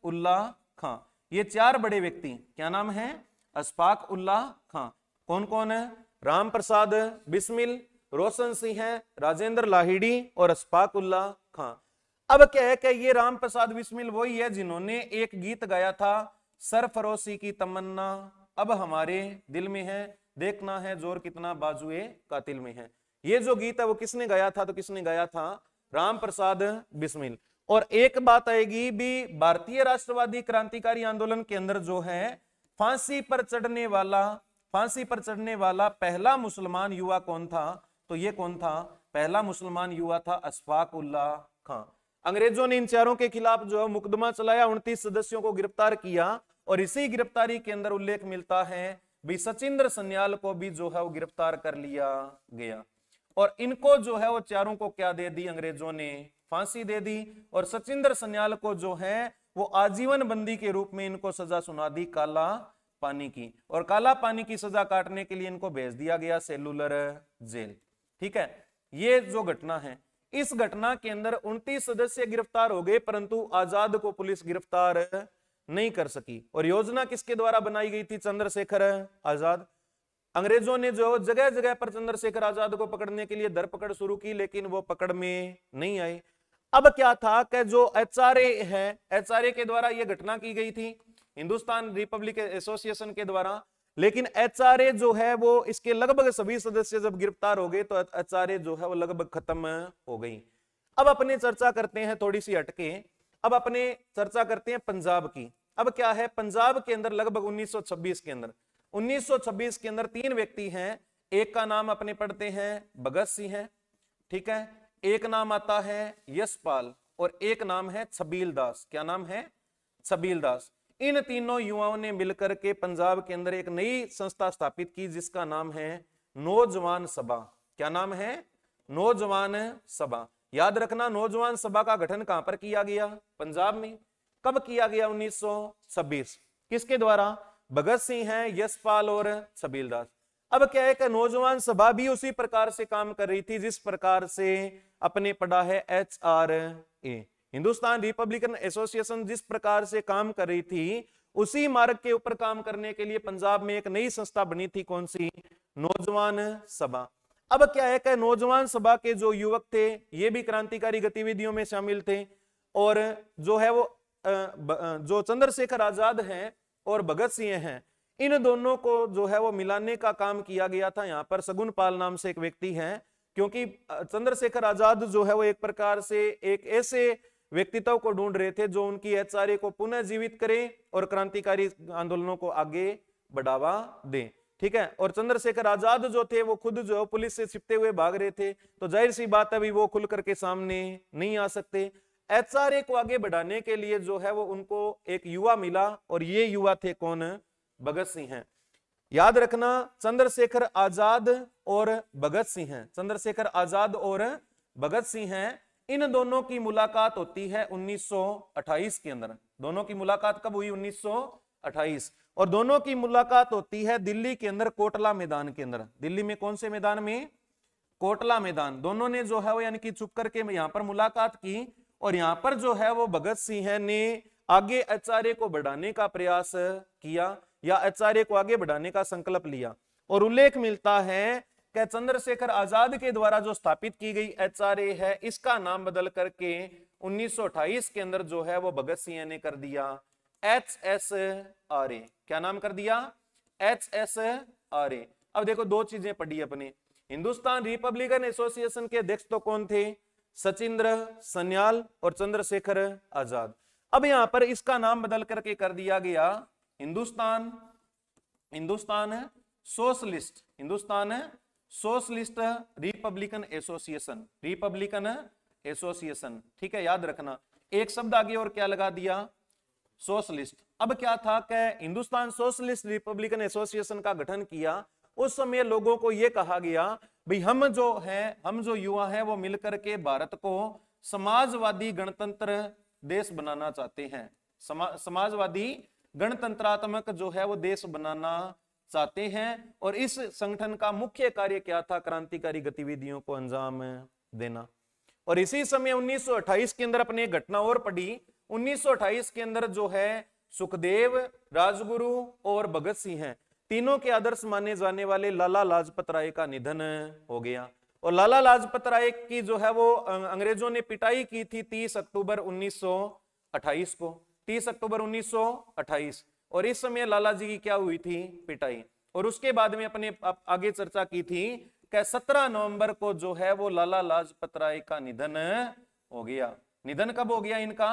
उल्ला खां। ये 4 बड़े व्यक्ति, क्या नाम है, अशफाक उल्ला खां। कौन कौन है, राम प्रसाद बिस्मिल, रोशन सिंह, राजेंद्र लाहिड़ी और अशफाक उल्ला खां। अब क्या है कि ये राम प्रसाद बिस्मिल वही है जिन्होंने एक गीत गाया था, सरफरोशी की तमन्ना अब हमारे दिल में है, देखना है जोर कितना बाजुए कातिल में है। ये जो गीत है वो किसने गाया था, तो किसने गाया था, राम प्रसाद बिस्मिल। और एक बात आएगी भी, भारतीय राष्ट्रवादी क्रांतिकारी आंदोलन के अंदर जो है फांसी पर फांसी पर चढ़ने वाला पहला मुसलमान युवा कौन था? तो ये कौन था? पहला मुसलमान युवा था अशफाक उल्लाह खां। अंग्रेजों ने इन चारों के खिलाफ जो है मुकदमा चलाया, 29 सदस्यों को गिरफ्तार किया और इसी गिरफ्तारी के अंदर उल्लेख मिलता है भी सचिंद्र सन्याल को भी जो है वो गिरफ्तार कर लिया गया। और इनको जो है वो चारों को क्या दे दी? अंग्रेजों ने फांसी दे दी। और सचिंद्र सन्याल को जो है वो आजीवन बंदी के रूप में इनको सजा सुना दी काला पानी की। और काला पानी की सजा काटने के लिए इनको भेज दिया गया सेलुलर जेल। ठीक है, ये जो घटना है, इस घटना के अंदर 29 सदस्य गिरफ्तार हो गए, परंतु आजाद को पुलिस गिरफ्तार नहीं कर सकी। और योजना किसके द्वारा बनाई गई थी? चंद्रशेखर आजाद। अंग्रेजों ने जो जगह जगह पर चंद्रशेखर आजाद को पकड़ने के लिए धरपकड़ शुरू की, लेकिन वो पकड़ में नहीं आए। अब क्या था कि जो एचआरए है, एचआरए के द्वारा यह घटना की गई थी, हिंदुस्तान रिपब्लिक एसोसिएशन के द्वारा, लेकिन एचआरए जो है वो इसके लगभग सभी सदस्य जब गिरफ्तार हो गए तो एचआरए जो है वो लगभग खत्म हो गई। अब अपने चर्चा करते हैं थोड़ी सी हटके, अब अपने चर्चा करते हैं पंजाब की। अब क्या है, पंजाब के अंदर लगभग 1926 के अंदर 3 व्यक्ति हैं। एक का नाम अपने पढ़ते हैं भगत सिंह है, ठीक है, एक नाम आता है यशपाल और एक नाम है छबील दास। क्या नाम है? छबील दास। इन तीनों युवाओं ने मिलकर के पंजाब के अंदर एक नई संस्था स्थापित की जिसका नाम है नौजवान सभा। क्या नाम है? नौजवान सभा। याद रखना, नौजवान सभा का गठन कहां पर किया गया? पंजाब में। कब किया गया? 1926। किसके द्वारा? भगत सिंह है, यशपाल और छबील दास। अब क्या है कि नौजवान सभा भी उसी प्रकार से काम कर रही थी जिस प्रकार से अपने पढ़ा है एचआरए, हिंदुस्तान रिपब्लिकन एसोसिएशन जिस प्रकार से काम कर रही थी, उसी मार्ग के ऊपर काम करने के लिए पंजाब में एक नई संस्था बनी थी। कौन सी? नौजवान सभा। अब क्या है कि नौजवान सभा के जो युवक थे ये भी क्रांतिकारी गतिविधियों में शामिल थे, और जो है वो जो चंद्रशेखर आजाद हैं और भगत सिंह हैं, इन दोनों को जो है वो मिलाने का काम किया गया था। यहाँ पर सगुन पाल नाम से एक व्यक्ति हैं, क्योंकि चंद्रशेखर आजाद जो है वो एक प्रकार से एक ऐसे व्यक्तित्व को ढूंढ रहे थे जो उनकी एचआरए को पुनः जीवित करे और क्रांतिकारी आंदोलनों को आगे बढ़ावा दे। ठीक है, और चंद्रशेखर आजाद जो थे वो खुद जो पुलिस से छिपते हुए भाग रहे थे, तो जाहिर सी बात अभी वो खुल करके सामने नहीं आ सकते। एचआरए को आगे बढ़ाने के लिए जो है वो उनको एक युवा मिला, और ये युवा थे कौन? भगत सिंह हैं। याद रखना, चंद्रशेखर आजाद और भगत सिंह हैं, चंद्रशेखर आजाद और भगत सिंह हैं। इन दोनों की मुलाकात होती है 1928 के अंदर। दोनों की मुलाकात कब हुई? 1928। और दोनों की मुलाकात होती है दिल्ली के अंदर कोटला मैदान के अंदर। दिल्ली में कौन से मैदान में? कोटला मैदान। दोनों ने जो है वो यानी कि छुप करके यहाँ पर मुलाकात की, और यहाँ पर जो है वो भगत सिंह ने आगे एचआरए को बढ़ाने का प्रयास किया या एचआरए को आगे बढ़ाने का संकल्प लिया। और उल्लेख मिलता है कि चंद्रशेखर आजाद के द्वारा जो स्थापित की गई एचआरए है, इसका नाम बदल करके 1928 के अंदर जो है वो भगत सिंह ने कर दिया एचएसआरए। क्या नाम कर दिया? एचएसआरए। अब देखो, 2 चीजें पढ़ी अपने। हिंदुस्तान रिपब्लिकन एसोसिएशन के अध्यक्ष तो कौन थे? सचिंद्र सन्याल और चंद्रशेखर आजाद। अब यहां पर इसका नाम बदल करके कर दिया गया हिंदुस्तान सोशलिस्ट रिपब्लिकन एसोसिएशन। ठीक है, याद रखना, एक शब्द आगे और क्या लगा दिया? सोशलिस्ट। अब क्या था कि हिंदुस्तान सोशलिस्ट रिपब्लिकन एसोसिएशन का गठन किया। उस समय लोगों को यह कहा गया भाई हम जो युवा हैं वो मिलकर के भारत को समाजवादी गणतंत्र देश बनाना चाहते हैं। समाजवादी गणतंत्रात्मक जो है वो देश बनाना चाहते हैं। और इस संगठन का मुख्य कार्य क्या था? क्रांतिकारी गतिविधियों को अंजाम देना। और इसी समय 1928 के अंदर अपने घटना और पढ़ी। 1928 के अंदर जो है सुखदेव, राजगुरु और भगत सिंह हैं, तीनों के आदर्श माने जाने वाले लाला लाजपत राय का निधन हो गया। और लाला लाजपत राय की जो है वो अंग्रेजों ने पिटाई की थी 30 अक्टूबर 1928 को, 30 अक्टूबर 1928। और इस समय लाला जी की क्या हुई थी? पिटाई। और उसके बाद में अपने आगे चर्चा की थी कि 17 नवंबर को जो है वो लाला लाजपत राय का निधन हो गया। निधन कब हो गया इनका?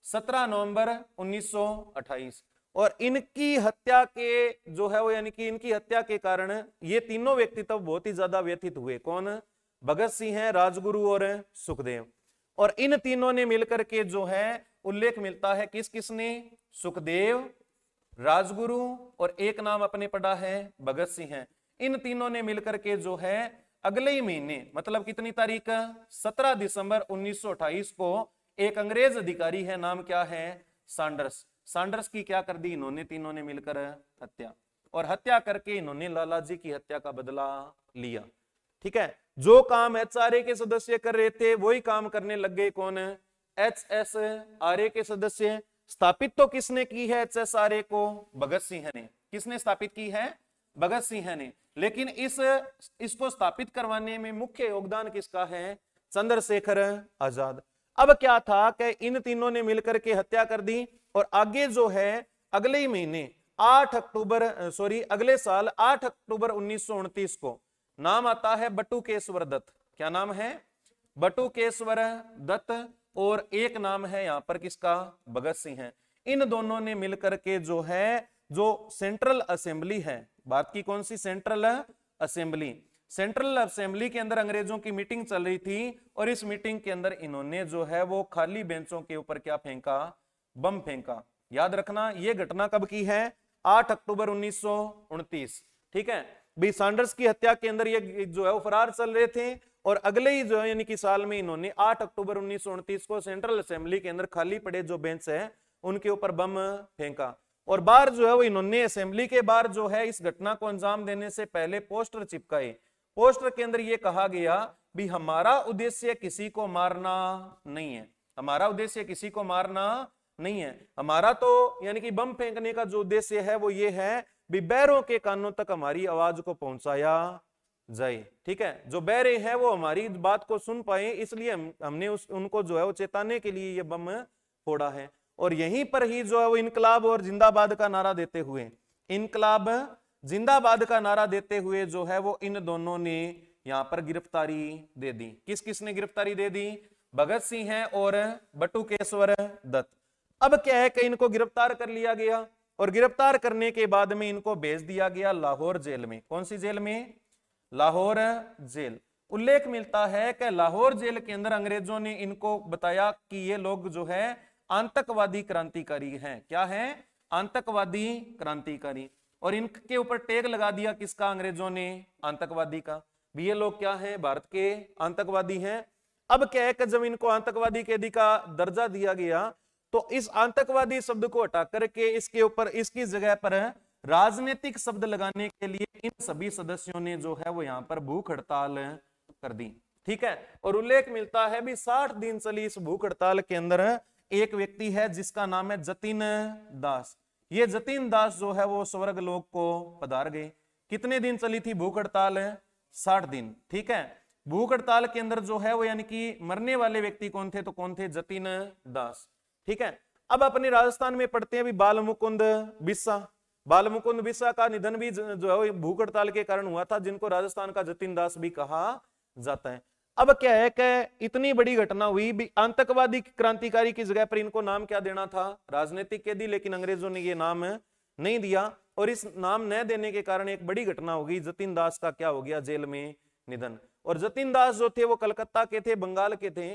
17 नवंबर 1928। और इनकी हत्या के जो है वो यानी कि इनकी हत्या के कारण ये तीनों व्यक्तित्व बहुत ही ज्यादा व्यथित हुए। कौन? भगत सिंह है, राजगुरु और सुखदेव। और इन तीनों ने मिलकर के जो है उल्लेख मिलता है किस किसने? सुखदेव, राजगुरु और एक नाम अपने पड़ा है भगत सिंह है। इन तीनों ने मिलकर के जो है अगले ही महीने मतलब कितनी तारीख? 17 दिसंबर 1928 को एक अंग्रेज अधिकारी है, नाम क्या है? सैंडर्स। सैंडर्स की क्या कर दी इन्होंने? तीनों ने मिलकर हत्या। और हत्या करके इन्होंने लाला जी की हत्या का बदला लिया। ठीक है, जो काम एचआरए के सदस्य कर रहे थे वही काम करने लग गए कौन? एचएसआरए के सदस्य। स्थापित तो किसने की है एचएसआरए को? भगत सिंह ने। किसने स्थापित की है? भगत सिंह ने। लेकिन इसको स्थापित करवाने में मुख्य योगदान किसका है? चंद्रशेखर आजाद। अब क्या था कि इन तीनों ने मिलकर के हत्या कर दी और आगे जो है अगले ही महीने अगले साल 8 अक्टूबर 1929 को नाम आता है बटुकेश्वर दत्त। क्या नाम है? बटुकेश्वर दत्त। और एक नाम है यहां पर किसका? भगत सिंह है। इन दोनों ने मिलकर के जो है जो सेंट्रल असेंबली है भारत की, कौन सी? Central assembly. सेंट्रल असेंबली के अंदर अंग्रेजों की मीटिंग चल रही थी और इस मीटिंग के अंदर इन्होंने जो है वो खाली बेंचों के ऊपर क्या फेंका? बम फेंका। याद रखना ये घटना कब की है? 8 अक्टूबर 1929। ठीक है, भी सैंडर्स की हत्या के अंदर ये जो है वो फरार चल रहे थे और अगले ही जो है यानी कि साल में इन्होंने 8 अक्टूबर 1929 को सेंट्रल असेंबली के अंदर खाली पड़े जो बेंच है उनके ऊपर बम फेंका। और बाहर जो है वो इन्होंने असेंबली के बाहर जो है इस घटना को अंजाम देने से पहले पोस्टर चिपकाए। पोस्टर के अंदर ये कहा गया भी हमारा उद्देश्य किसी को मारना नहीं है, हमारा उद्देश्य किसी को मारना नहीं है, हमारा तो यानी कि बम फेंकने का जो उद्देश्य है वो ये है भी बहरों के कानों तक हमारी आवाज को पहुंचाया जाए। ठीक है, जो बहरे हैं वो हमारी बात को सुन पाए इसलिए हमने उनको जो है वो चेताने के लिए ये बम फोड़ा है। और यहीं पर ही जो है वो इनकलाब और जिंदाबाद का नारा देते हुए, इनकलाब जिंदाबाद का नारा देते हुए जो है वो इन दोनों ने यहां पर गिरफ्तारी दे दी। किस किस ने गिरफ्तारी दे दी? भगत सिंह है और बटुकेश्वर दत्त। अब क्या है कि इनको गिरफ्तार कर लिया गया और गिरफ्तार करने के बाद में इनको भेज दिया गया लाहौर जेल में। कौन सी जेल में? लाहौर जेल। उल्लेख मिलता है कि लाहौर जेल के अंदर अंग्रेजों ने इनको बताया कि ये लोग जो है आतंकवादी क्रांतिकारी हैं। क्या है? आतंकवादी क्रांतिकारी। और इनके ऊपर टैग लगा दिया किसका? अंग्रेजों ने आतंकवादी का। भी ये लोग क्या हैं? भारत के आतंकवादी हैं। अब क्या है कि जब इनको आतंकवादी कैदी का दर्जा दिया गया तो इस आतंकवादी शब्द को हटा करके इसके ऊपर इसकी जगह पर राजनीतिक शब्द लगाने के लिए इन सभी सदस्यों ने जो है वो यहाँ पर भूख हड़ताल कर दी। ठीक है, और उल्लेख मिलता है भी 60 दिन चली इस भूख हड़ताल के अंदर एक व्यक्ति है जिसका नाम है जतिन दास। ये जतिन दास जो है वो स्वर्ग लोक को पधार गए। कितने दिन चली थी भूख हड़ताल? 60 दिन। ठीक है, भूख हड़ताल के अंदर जो है वो यानी कि मरने वाले व्यक्ति कौन थे? तो कौन थे? जतिन दास। ठीक है, अब अपने राजस्थान में पढ़ते हैं भी बाल मुकुंद बिस्सा। बाल मुकुंद बिस्सा का निधन भी जो है भूख हड़ताल के कारण हुआ था, जिनको राजस्थान का जतिन दास भी कहा जाता है। अब क्या है कि इतनी बड़ी घटना हुई भी आतंकवादी क्रांतिकारी की जगह पर इनको नाम क्या देना था? राजनीतिक कैदी। लेकिन अंग्रेजों ने ये नाम नहीं दिया और इस नाम न देने के कारण एक बड़ी घटना हो गई। जतिन दास का क्या हो गया? जेल में निधन। और जतिन दास जो थे वो कलकत्ता के थे, बंगाल के थे।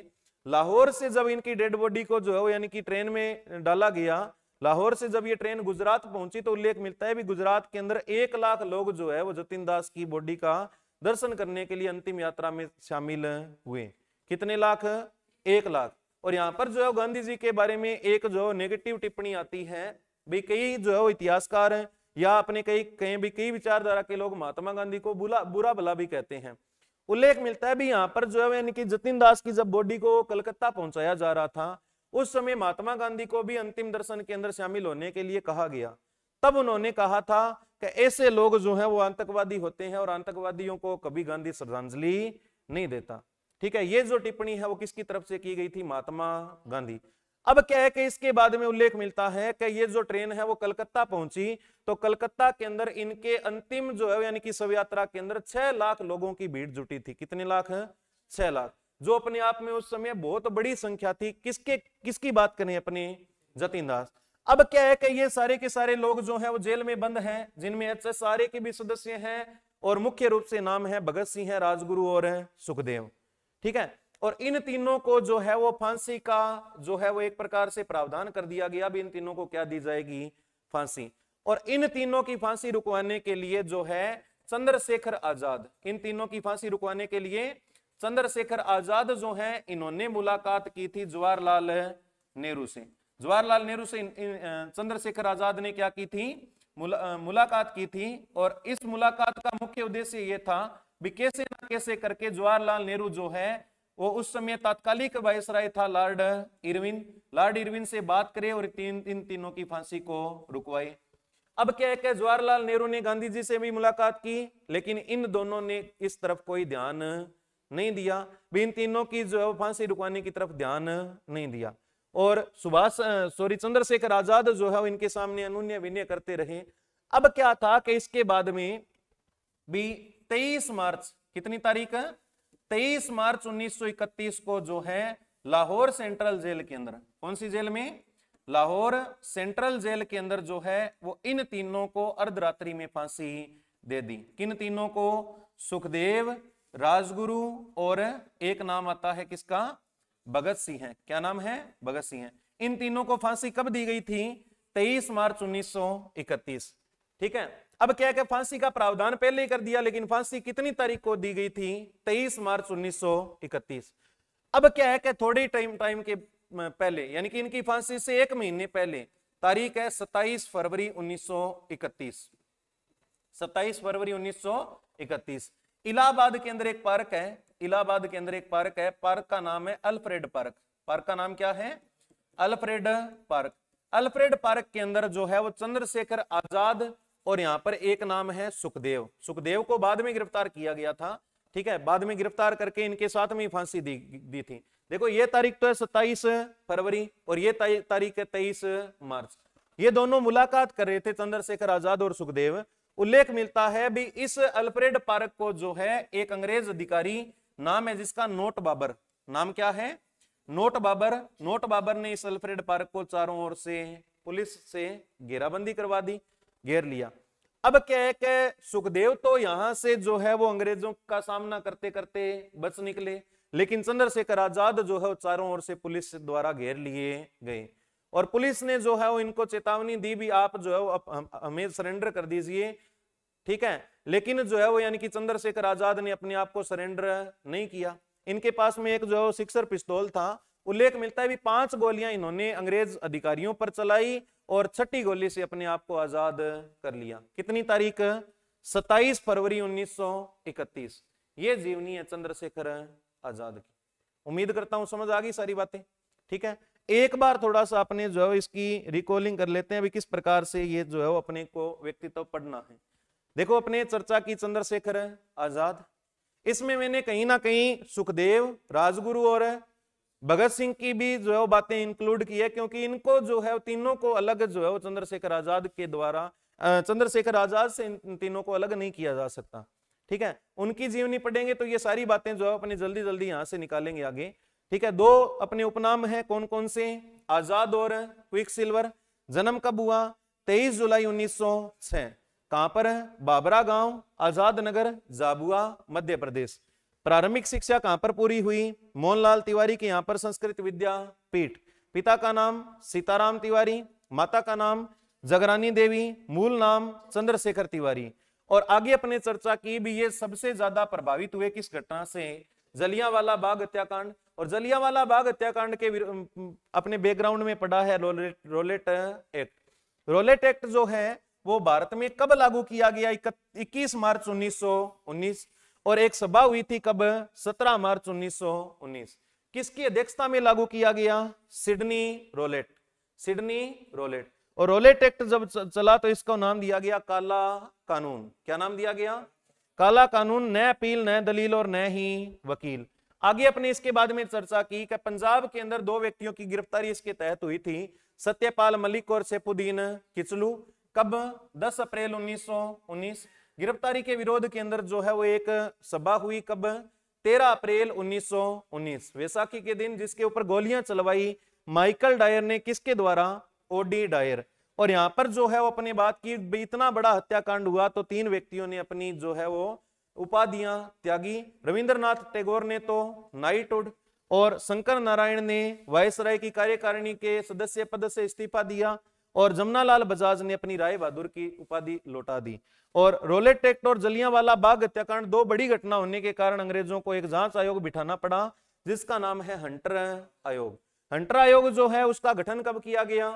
लाहौर से जब इनकी डेड बॉडी को जो है यानी कि ट्रेन में डाला गया, लाहौर से जब ये ट्रेन गुजरात पहुंची तो उल्लेख मिलता है भी गुजरात के अंदर 1 लाख लोग जो है वो जतिन दास की बॉडी का दर्शन करने के लिए अंतिम यात्रा में शामिल हुए। कितने लाख? 1 लाख। और यहाँ पर जो है गांधी जी के बारे में एक जो नेगेटिव टिप्पणी आती है भाई, कई जो है इतिहासकार या अपने कई विचारधारा के लोग महात्मा गांधी को बुरा भला भी कहते हैं। उल्लेख मिलता है भी यहाँ पर जो है यानी कि जतिन दास की जब बॉडी को कलकत्ता पहुंचाया जा रहा था उस समय महात्मा गांधी को भी अंतिम दर्शन के अंदर शामिल होने के लिए कहा गया। तब उन्होंने कहा था कि ऐसे लोग जो हैं वो आतंकवादी होते हैं और आतंकवादियों को कभी गांधी श्रद्धांजलि नहीं देता। ठीक है, ये जो टिप्पणी है वो किसकी तरफ से की गई थी? महात्मा गांधी। अब क्या है कि इसके बाद में उल्लेख मिलता है कि ये जो ट्रेन है वो कलकत्ता पहुंची तो कलकत्ता के अंदर इनके अंतिम जो है यानी कि शव यात्रा के अंदर 6 लाख लोगों की भीड़ जुटी थी। कितने लाख? 6 लाख, जो अपने आप में उस समय बहुत बड़ी संख्या थी। किसकी बात करें? अपने जतिन दास। अब क्या है कि ये सारे के सारे लोग जो है वो जेल में बंद हैं, जिनमें HSRA के भी सदस्य हैं और मुख्य रूप से नाम है भगत सिंह है, राजगुरु और सुखदेव। ठीक है, और इन तीनों को जो है वो फांसी का जो है वो एक प्रकार से प्रावधान कर दिया गया। अब इन तीनों को क्या दी जाएगी? फांसी। और इन तीनों की फांसी रुकवाने के लिए जो है चंद्रशेखर आजाद, इन तीनों की फांसी रुकवाने के लिए चंद्रशेखर आजाद जो है इन्होंने मुलाकात की थी जवाहरलाल नेहरू से। जवाहरलाल नेहरू से चंद्रशेखर आजाद ने क्या की थी? मुलाकात की थी। और इस मुलाकात का मुख्य उद्देश्य यह था भी कैसे ना कैसे करके जवाहरलाल नेहरू जो है वो उस समय तात्कालिक वायसराय था लॉर्ड इरविन से बात करे और इन तीनों की फांसी को रुकवाए। अब क्या है कि जवाहरलाल नेहरू ने गांधी जी से भी मुलाकात की, लेकिन इन दोनों ने इस तरफ कोई ध्यान नहीं दिया, भी इन तीनों की जो है फांसी रुकवाने की तरफ ध्यान नहीं दिया। और चंद्रशेखर आजाद जो है इनके सामने अनुनय विनय करते रहे। अब क्या था कि इसके बाद में भी 23 मार्च, कितनी तारीख है? 23 मार्च 1931 को जो है लाहौर सेंट्रल जेल के अंदर, कौन सी जेल में? लाहौर सेंट्रल जेल के अंदर जो है वो इन तीनों को अर्धरात्रि में फांसी दे दी। किन तीनों को? सुखदेव, राजगुरु और एक नाम आता है किसका? भगत सिंह है। क्या नाम है? भगत सिंह है। इन तीनों को फांसी कब दी गई थी? 23 मार्च 1931। ठीक है, अब क्या है कि फांसी का प्रावधान पहले ही कर दिया, लेकिन फांसी कितनी तारीख को दी गई थी? 23 मार्च 1931। अब क्या है कि थोड़ी टाइम के पहले, यानी कि इनकी फांसी से एक महीने पहले, तारीख है 27 फरवरी 1931। 27 फरवरी 1931 इलाहाबाद के अंदर एक पार्क है, इलाहाबाद के अंदर एक पार्क है, पार्क का नाम है अल्फ्रेड पार्क। पार्क का नाम क्या है? Alfred park. अल्फ्रेड पार्क के अंदर जो है वो चंद्रशेखर आजाद और यहां पर एक नाम है सुखदेव। सुखदेव को बाद में गिरफ्तार किया गया था। ठीक है, बाद में गिरफ्तार करके इनके साथ में फांसी दी थी। देखो ये तारीख तो है 27 फरवरी और ये तारीख है 23 मार्च। ये दोनों मुलाकात कर रहे थे, चंद्रशेखर आजाद और सुखदेव। उल्लेख मिलता है भी इस अल्फ्रेड पार्क को जो है एक अंग्रेज अधिकारी, नाम है जिसका नोट बाबर। नाम क्या है? नोट बाबर। नोट बाबर ने इस अल्फ्रेड पार्क को चारों ओर से पुलिस से घेराबंदी करवा दी, घेर लिया। अब क्या है कि सुखदेव तो यहां से जो है वो अंग्रेजों का सामना करते करते बच निकले, लेकिन चंद्रशेखर आजाद जो है वो चारों ओर से पुलिस द्वारा घेर लिए गए। और पुलिस ने जो है वो इनको चेतावनी दी भी आप जो है वो हमें सरेंडर कर दीजिए। ठीक है, लेकिन जो है वो यानी कि चंद्रशेखर आजाद ने अपने आप को सरेंडर नहीं किया। इनके पास में एक जो है सिक्सर पिस्तौल था। उल्लेख मिलता है भी 5 गोलियां इन्होंने अंग्रेज अधिकारियों पर चलाई और 6ठी गोली से अपने आप को आजाद कर लिया। कितनी तारीख? 27 फरवरी 1931। ये जीवनी है चंद्रशेखर आजाद की। उम्मीद करता हूं समझ आ गई सारी बातें। ठीक है, एक बार थोड़ा सा अपने जो है इसकी रिकॉलिंग कर लेते हैं भी किस प्रकार से ये जो है अपने को व्यक्तित्व पढ़ना है। देखो, अपने चर्चा की चंद्रशेखर आजाद, इसमें मैंने कहीं ना कहीं सुखदेव, राजगुरु और भगत सिंह की भी जो है बातें इंक्लूड की है, क्योंकि इनको जो है तीनों को अलग जो है वो चंद्रशेखर आजाद के द्वारा, चंद्रशेखर आजाद से इन तीनों को अलग नहीं किया जा सकता। ठीक है, उनकी जीवनी पढ़ेंगे तो ये सारी बातें जो है अपने जल्दी जल्दी यहां से निकालेंगे आगे। ठीक है, 2 अपने उपनाम है, कौन कौन से? आजाद और क्विक सिल्वर। जन्म कब हुआ? 23 जुलाई 1906। कहां पर है? बाबरा गांव, आजाद नगर, झाबुआ, मध्य प्रदेश। प्रारंभिक शिक्षा कहां पर पूरी हुई? मोहनलाल तिवारी के यहां पर संस्कृत विद्यापीठ। पिता का नाम सीताराम तिवारी, माता का नाम जगरानी देवी, मूल नाम चंद्रशेखर तिवारी। और आगे अपने चर्चा की भी ये सबसे ज्यादा प्रभावित हुए किस घटना से? जलियांवाला बाग हत्याकांड। और जलियांवाला बाग हत्याकांड के अपने बैकग्राउंड में पढ़ा है रोलेट एक्ट। रोलेट एक्ट जो है वो भारत में कब लागू किया गया? 21 मार्च 1919। और एक सभा हुई थी कब? 17 मार्च 1919। किसकी अध्यक्षता में लागू किया गया? Sydney Rowlatt. Sydney Rowlatt. और रोलेट एक्ट जब चला तो इसका नाम दिया गया काला कानून। क्या नाम दिया गया? काला कानून। न अपील, न दलील और न ही वकील। आगे अपने इसके बाद में चर्चा की कि पंजाब के अंदर 2 व्यक्तियों की गिरफ्तारी इसके तहत हुई थी, सत्यपाल मलिक और सैफुद्दीन किचलू। कब? 10 अप्रैल 1919। गिरफ्तारी के विरोध के अंदर जो है वो एक सभा हुई कब? 13 अप्रैल 1919, वैसाखी के दिन, जिसके ऊपर गोलियां चलवाई माइकल डायर ने। किसके द्वारा? O'Dwyer. और यहां पर जो है वो अपनी बात की, इतना बड़ा हत्याकांड हुआ तो 3 व्यक्तियों ने अपनी जो है वो उपाधियां त्यागी। रविंद्रनाथ टैगोर ने तो नाइटहुड और शंकर नारायण ने वायसराय की कार्यकारिणी के सदस्य पद से इस्तीफा दिया और जमनालाल बजाज ने अपनी राय बहादुर की उपाधि लौटा दी। और रोलेट एक्ट और जलियांवाला बाग हत्याकांड 2 बड़ी घटना होने के कारण अंग्रेजों को एक जांच आयोग बिठाना पड़ा जिसका नाम है हंटर आयोग। हंटर आयोग जो है उसका गठन कब किया गया?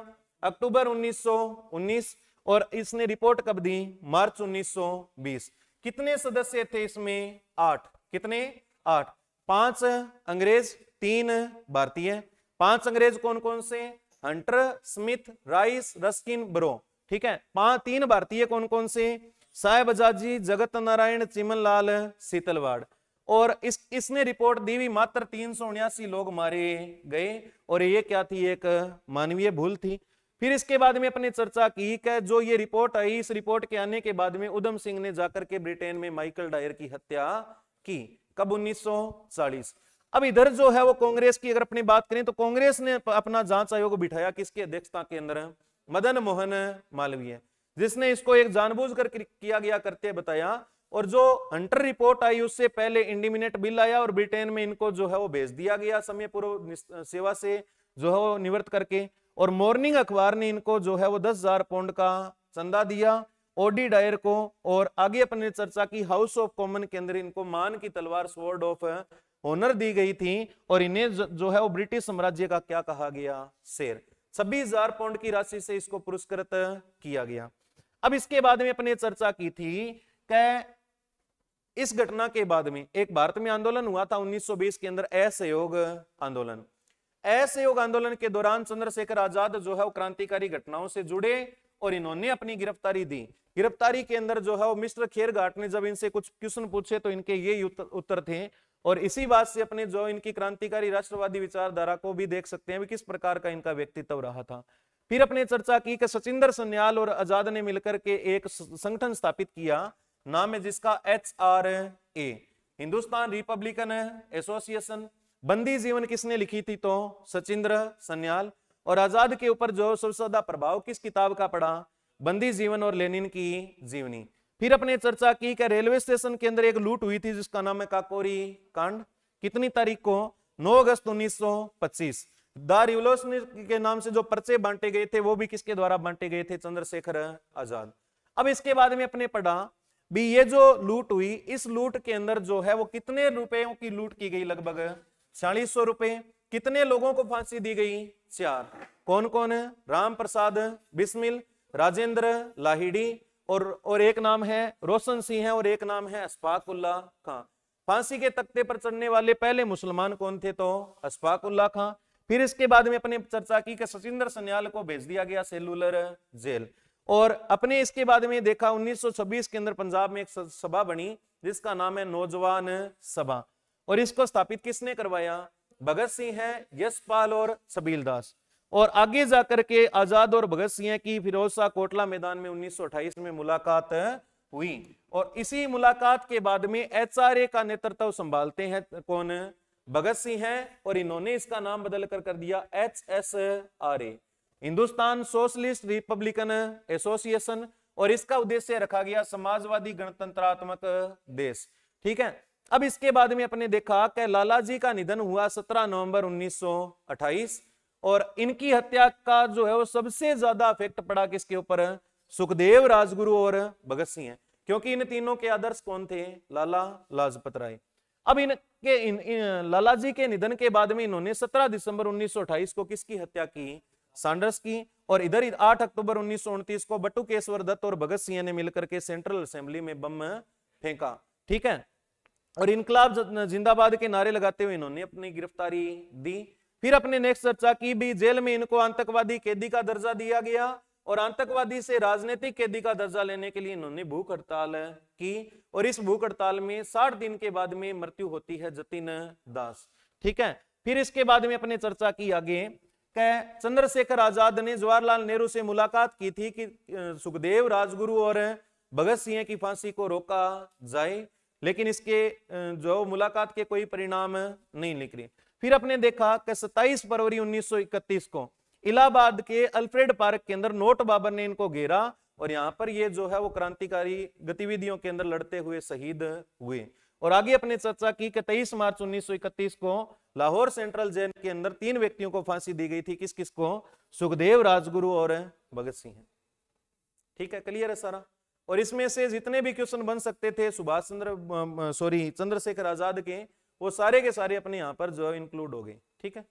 अक्टूबर 1919। और इसने रिपोर्ट कब दी? मार्च 1920। कितने सदस्य थे इसमें? 8। कितने? 8। 5 अंग्रेज, 3 भारतीय। 5 अंग्रेज कौन कौन से? Hunter, Smith, rice, Ruskin, bro. ठीक है। 3 भारतीय कौन कौन से? साहेब बजाजी, जगत नारायण, चिमनलाल, शीतलवाड़। और इसने रिपोर्ट दी हुई मात्र 379 लोग मारे गए और ये क्या थी? एक मानवीय भूल थी। फिर इसके बाद में अपने चर्चा की कि जो ये रिपोर्ट आई, इस रिपोर्ट के आने के बाद में उधम सिंह ने जाकर के ब्रिटेन में माइकल डायर की हत्या की। कब? 1940। अब इधर जो है वो कांग्रेस की अगर अपनी बात करें तो कांग्रेस ने अपना जांच आयोग बिठाया किसकी अध्यक्षता के अंदर? मदन मोहन मालवीय, जिसने इसको एक जानबूझकर किया गया करते बताया। और जो हंटर रिपोर्ट आई उससे पहले इंडिमिनेट बिल आया और ब्रिटेन में इनको जो है वो भेज दिया गया समय पूर्व सेवा से जो है वो निवृत्त करके। और मॉर्निंग अखबार ने इनको जो है वो 10,000 पाउंड का चंदा दिया ओडी डायर को। और आगे अपने चर्चा की हाउस ऑफ कॉमन के अंदर इनको मान की तलवार स्वॉर्ड ऑफ ऑनर दी गई थी और इन्हें जो है वो ब्रिटिश साम्राज्य का क्या कहा गया? शेर। 26,000 पाउंड की राशि से इसको पुरस्कृत किया गया। अब इसके बाद में अपने चर्चा की थी कि इस घटना के बाद में एक भारत में आंदोलन हुआ था 1920 के अंदर, असहयोग आंदोलन। असहयोग आंदोलन के दौरान चंद्रशेखर आजाद जो है वो क्रांतिकारी घटनाओं से जुड़े और इन्होंने अपनी गिरफ्तारी दी। गिरफ्तारी के अंदर जो है वो मिस्टर खेरघाट ने जब इनसे कुछ क्वेश्चन पूछे तो इनके ये उत्तर थे। और इसी बात से अपने जो इनकी क्रांतिकारी राष्ट्रवादी विचारधारा को भी देख सकते हैं किस प्रकार का इनका व्यक्तित्व रहा था। फिर अपने चर्चा की कि सचिंदर सन्याल और आजाद ने मिलकर के एक संगठन स्थापित किया, नाम है जिसका HRA, हिंदुस्तान रिपब्लिकन एसोसिएशन। बंदी जीवन किसने लिखी थी? तो सचिंद्र सन्याल। और आजाद के ऊपर जो सबसे ज्यादा प्रभाव किस किताब का पड़ा? बंदी जीवन और लेनिन की जीवनी। फिर अपने चर्चा की कि रेलवे स्टेशन के अंदर एक लूट हुई थी जिसका नाम है काकोरी कांड। कितनी तारीख को? 9 अगस्त 1925। द रिवोल्यूशन के नाम से जो पर्चे बांटे गए थे वो भी किसके द्वारा बांटे गए थे? चंद्रशेखर आजाद। अब इसके बाद में अपने पढ़ा भी ये जो लूट हुई, इस लूट के अंदर जो है वो कितने रुपयों की लूट की गई? लगभग 4600 रुपए। कितने लोगों को फांसी दी गई? 4। कौन कौन? राम प्रसाद बिस्मिल, राजेंद्र लाहिड़ी और एक नाम है रोशन सिंह है और एक नाम है अशफाक उल्लाह खां। फांसी के तख्ते पर चढ़ने वाले पहले मुसलमान कौन थे? तो अशफाक उल्लाह खां। फिर इसके बाद में अपने चर्चा की कि सचिंदर सन्याल को भेज दिया गया सेलुलर जेल। और अपने इसके बाद में देखा 1926 के अंदर पंजाब में एक सभा बनी जिसका नाम है नौजवान सभा। और इसको स्थापित किसने करवाया? भगत सिंह है, यशपाल और सबील दास। और आगे जाकर के आजाद और भगत सिंह की फिरोज शाह कोटला मैदान में 1928 में मुलाकात हुई। और इसी मुलाकात के बाद में HRA का नेतृत्व संभालते हैं कौन? भगत सिंह है। और इन्होंने इसका नाम बदल कर दिया HSRA, Hindustan socialist Republican association. और इसका उद्देश्य रखा गया समाजवादी गणतंत्रात्मक देश। ठीक है। अब इसके बाद में अपने देखा कि लाला जी का निधन हुआ 17 नवंबर 1928 और इनकी हत्या का जो है वो सबसे ज्यादा इफेक्ट पड़ा किसके ऊपर? सुखदेव, राजगुरु और भगत सिंह है, क्योंकि इन तीनों के आदर्श कौन थे? लाला लाजपत राय। अब लाला जी के निधन के बाद में इन्होंने 17 दिसंबर 1928 को किसकी हत्या की? सैंडर्स की। और इधर 8 अक्टूबर 1929 को बटुकेश्वर दत्त और भगत सिंह ने मिलकर के सेंट्रल असेंबली में बम फेंका। ठीक है। और इनकलाब जिंदाबाद के नारे लगाते हुए इन्होंने अपनी गिरफ्तारी दी। फिर अपने नेक्स्ट चर्चा की भी जेल में इनको आतंकवादी कैदी का दर्जा दिया गया और आतंकवादी से राजनीतिक कैदी का दर्जा लेने के लिए इन्होंने भूख हड़ताल की। और इस भूख हड़ताल में 60 दिन के बाद में मृत्यु होती है जतिन दास। ठीक है। फिर इसके बाद में अपने चर्चा की आगे चंद्रशेखर आजाद ने जवाहरलाल नेहरू से मुलाकात की थी कि सुखदेव, राजगुरु और भगत सिंह की फांसी को रोका जाए, लेकिन इसके जो मुलाकात के कोई परिणाम नहीं निकले। फिर अपने देखा कि 27 फरवरी 1931 को इलाहाबाद के अल्फ्रेड पार्क के अंदर नोट बाबर ने इनको घेरा और यहां पर ये जो है वो क्रांतिकारी गतिविधियों के अंदर लड़ते हुए शहीद हुए। और आगे अपने चर्चा की कि 23 मार्च 1931 को लाहौर सेंट्रल जेल के अंदर 3 व्यक्तियों को फांसी दी गई थी। किस किस को? सुखदेव, राजगुरु और भगत सिंह। ठीक है, क्लियर है सारा। और इसमें से जितने भी क्वेश्चन बन सकते थे चंद्रशेखर आजाद के, वो सारे के सारे अपने यहां पर जो इंक्लूड हो गए। ठीक है।